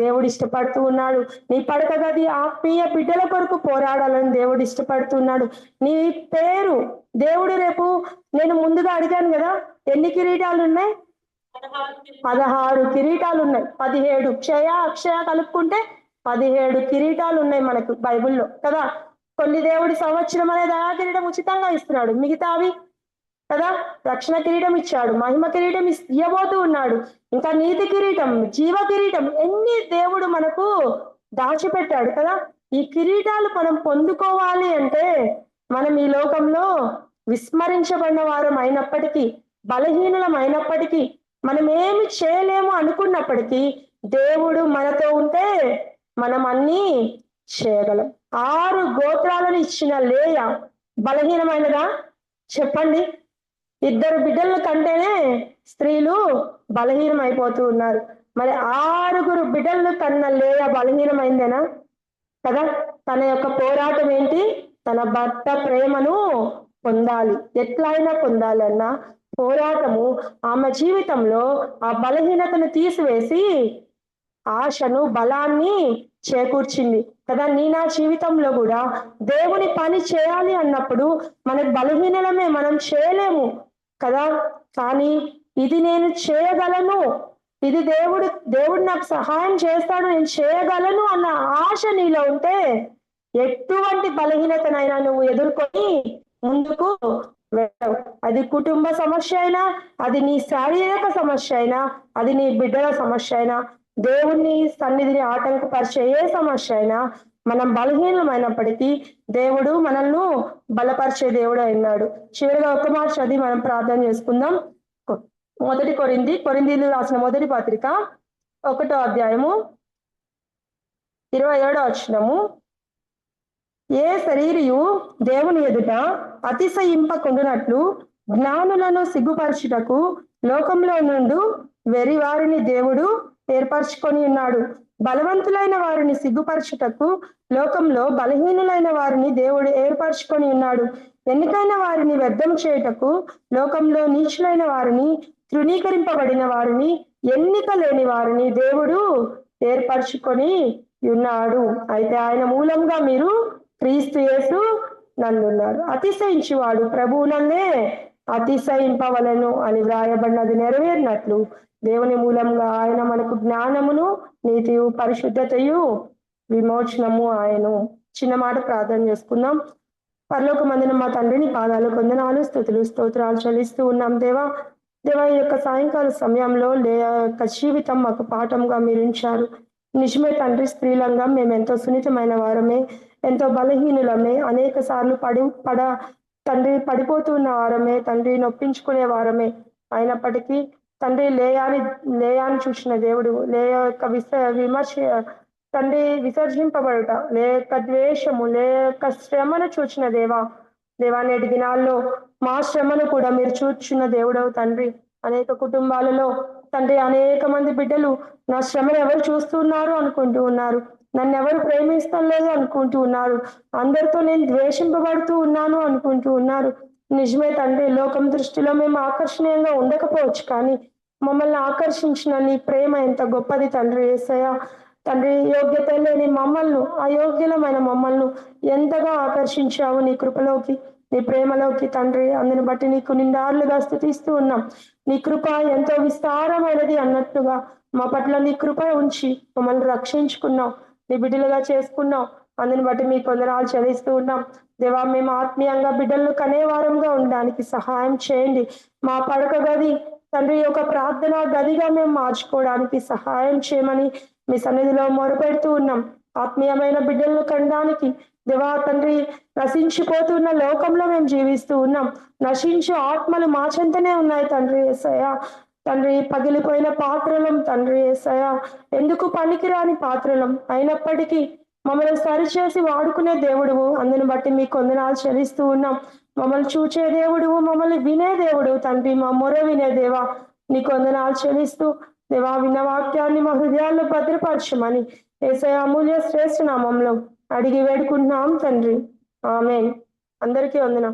A: దేవుడు ఇష్టపడుతూ ఉన్నాడు. నీ పడక గది ఆత్మీయ బిడ్డల కొరకు పోరాడాలని దేవుడు ఇష్టపడుతున్నాడు. నీ పేరు దేవుడు రేపు, నేను ముందుగా అడిగాను కదా ఎన్ని కిరీటాలు ఉన్నాయి, 16 కిరీటాలు ఉన్నాయి. 17 క్షయ అక్షయ కలుపుకుంటే 17 కిరీటాలు ఉన్నాయి మనకు బైబిల్లో కదా. కొన్ని దేవుడి సంవత్సరం అనే దయా కిరీటం ఉచితంగా ఇస్తున్నాడు, మిగతావి కదా రక్షణ కిరీటం ఇచ్చాడు, మహిమ కిరీటం ఇవ్వబోతూ ఉన్నాడు, ఇంకా నీతి కిరీటం, జీవ కిరీటం, ఎన్ని దేవుడు మనకు దాచిపెట్టాడు కదా. ఈ కిరీటాలు మనం పొందుకోవాలి అంటే మనం ఈ లోకంలో విస్మరించబడిన వారం అయినప్పటికీ, బలహీనులం అయినప్పటికీ, మనం ఏమి చేయలేము అనుకున్నప్పటికీ దేవుడు మనతో ఉంటే మనం అన్నీ చేయగలం. 6 గోత్రాలను ఇచ్చిన లేయ బలహీనమైనదా చెప్పండి? 2 బిడ్డలను కంటేనే స్త్రీలు బలహీనం అయిపోతూ ఉన్నారు. మరి 6 బిడ్డలను కన్న లేయ బలహీనమైందేనా కదా. తన యొక్క పోరాటం ఏంటి? తన భర్త ప్రేమను పొందాలి, ఎట్లయినా పొందాలన్న పోరాటము ఆమె జీవితంలో ఆ బలహీనతను తీసివేసి ఆశను, బలాన్ని చేకూర్చింది కదా. నీ నా జీవితంలో కూడా దేవుని పని చేయాలి అన్నప్పుడు మనకు బలహీనమే, మనం చేయలేము కదా. కానీ ఇది నేను చేయగలను, ఇది దేవుడు నాకు సహాయం చేస్తాడు, నేను చేయగలను అన్న ఆశ నీలో ఉంటే ఎటువంటి బలహీనతనైనా నువ్వు ఎదుర్కొని ముందుకు వెళ్ళవు. అది కుటుంబ సమస్య అయినా, అది నీ శారీరక సమస్య అయినా, అది నీ బిడ్డల సమస్య అయినా, దేవుని సన్నిధిని ఆటంకపరిచే ఏ సమస్య అయినా, మనం బలహీనమైనప్పటికీ దేవుడు మనల్ని బలపరిచే దేవుడు అయినాడు. చివరిగా ఒక మాట చదివి మనం ప్రార్థన చేసుకుందాం. కొరింథీయులకు రాసిన మొదటి పత్రిక 1వ అధ్యాయము 27వ వచనము. ఏ శరీరియు దేవుని ఎదుట అతిశయింపకుండునట్లు జ్ఞానులను సిగ్గుపరచుటకు లోకంలో నుండి వెరివారిని దేవుడు ఏర్పరచుకొని ఉన్నాడు. బలవంతులైన వారిని సిగ్గుపరచుటకు లోకంలో బలహీనులైన వారిని దేవుడు ఏర్పరచుకొని ఉన్నాడు. ఎన్నికైన వారిని వ్యర్థం చేయుటకు లోకంలో నీచులైన వారిని, తృణీకరింపబడిన వారిని, ఎన్నిక లేని వారిని దేవుడు ఏర్పరచుకొని ఉన్నాడు. అయితే ఆయన మూలంగా మీరు క్రీస్తు యేసు నందున్నారు. అతిశయించువాడు ప్రభువునందే అతిశయింపవలను అని వ్రాయబడినది నెరవేరినట్లు దేవుని మూలంగా ఆయన మనకు జ్ఞానమును, నీతియు, పరిశుద్ధతయు, విమోచనము ఆయను. చిన్న మాట ప్రార్థన చేసుకుందాం. పరలోకమందున మా తండ్రిని పాదాలు వందనాలు, స్తుతులు, స్తోత్రాలు చెల్లిస్తూ ఉన్నాం దేవా. దేవా, ఈ యొక్క సాయంకాల సమయంలో యొక్క జీవితం మాకు పాఠంగా మీరు ఉంచారు. నిజమే తండ్రి, స్త్రీలంగా మేము ఎంతో సున్నితమైన వారమే, ఎంతో బలహీనులమే, అనేక సార్లు తండ్రి పడిపోతున్న వారమే, తండ్రి నొప్పించుకునే వారమే. అయినప్పటికీ తండ్రి లేయాని చూసిన దేవుడు, లేయ యొక్క విమర్శ తండ్రి విసర్జింపబడుట, లేక ద్వేషము, లేక శ్రమను చూచిన దేవా. నేటి దినాల్లో మా శ్రమను కూడా మీరు చూచున్న దేవుడవు తండ్రి. అనేక కుటుంబాలలో తండ్రి అనేక మంది బిడ్డలు నా శ్రమను ఎవరు చూస్తున్నారు అనుకుంటూ ఉన్నారు, నన్ను ఎవరు ప్రేమిస్తాం లేదు అనుకుంటూ ఉన్నారు, అందరితో నేను ద్వేషింపబడుతూ ఉన్నాను అనుకుంటూ ఉన్నారు. నిజమే తండ్రి, లోకం దృష్టిలో మేము ఆకర్షణీయంగా ఉండకపోవచ్చు, కానీ మమ్మల్ని ఆకర్షించిన నీ ప్రేమ ఎంత గొప్పది తండ్రి. యేసయ్య తండ్రి, యోగ్యత లేని మమ్మల్ని, అయోగ్యులమైన మమ్మల్ని ఎంతగా ఆకర్షించావు నీ కృపలోకి, నీ ప్రేమలోకి తండ్రి. అందుని బట్టి నీకు నిండార్లుగా స్తుతిస్తూ ఉన్నాం. నీ కృప ఎంతో విస్తారమైనది అన్నట్టుగా మా పట్ల నీ కృప ఉంచి మమ్మల్ని రక్షించుకున్నావు, నీ బిడ్డలుగా చేసుకున్నావు. అందుని బట్టి మీకు వందనాలు చెల్లిస్తూ ఉన్నాం దేవా. మేము ఆత్మీయంగా బిడ్డలను కనేవారంగా ఉండడానికి సహాయం చేయండి. మా పడక గది తండ్రి ఒక ప్రార్థన గదిగా మేము మార్చుకోవడానికి సహాయం చేయమని మీ సన్నిధిలో మొరపెడుతూ ఉన్నాం. ఆత్మీయమైన బిడ్డలను కనడానికి దేవా తండ్రి, నశించిపోతున్న లోకంలో మేము జీవిస్తూ ఉన్నాం. నశించు ఆత్మలు మా చెంతనే ఉన్నాయి తండ్రి. యేసయ్య తండ్రి, పగిలిపోయిన పాత్రలం తండ్రి. యేసయ్య ఎందుకు పనికిరాని పాత్రలం, అయినప్పటికీ మమ్మల్ని సరిచేసి వాడుకునే దేవుడువు. అందుని బట్టి మీకు వందనాలు చెల్లిస్తూ ఉన్నాం. మమ్మల్ని చూచే దేవుడువు, మమ్మల్ని వినే దేవుడు తండ్రి, మా మొర వినే దేవా నీకు వందనాలు చెల్లిస్తూ దేవా, విన్న వాక్యాన్ని మా హృదయాల్లో భద్రపరచమని యేసయ్య అమూల్య శ్రేష్ఠ నామంలో అడిగి వేడుకుంటున్నాం తండ్రి. ఆమేన్. అందరికీ వందనం.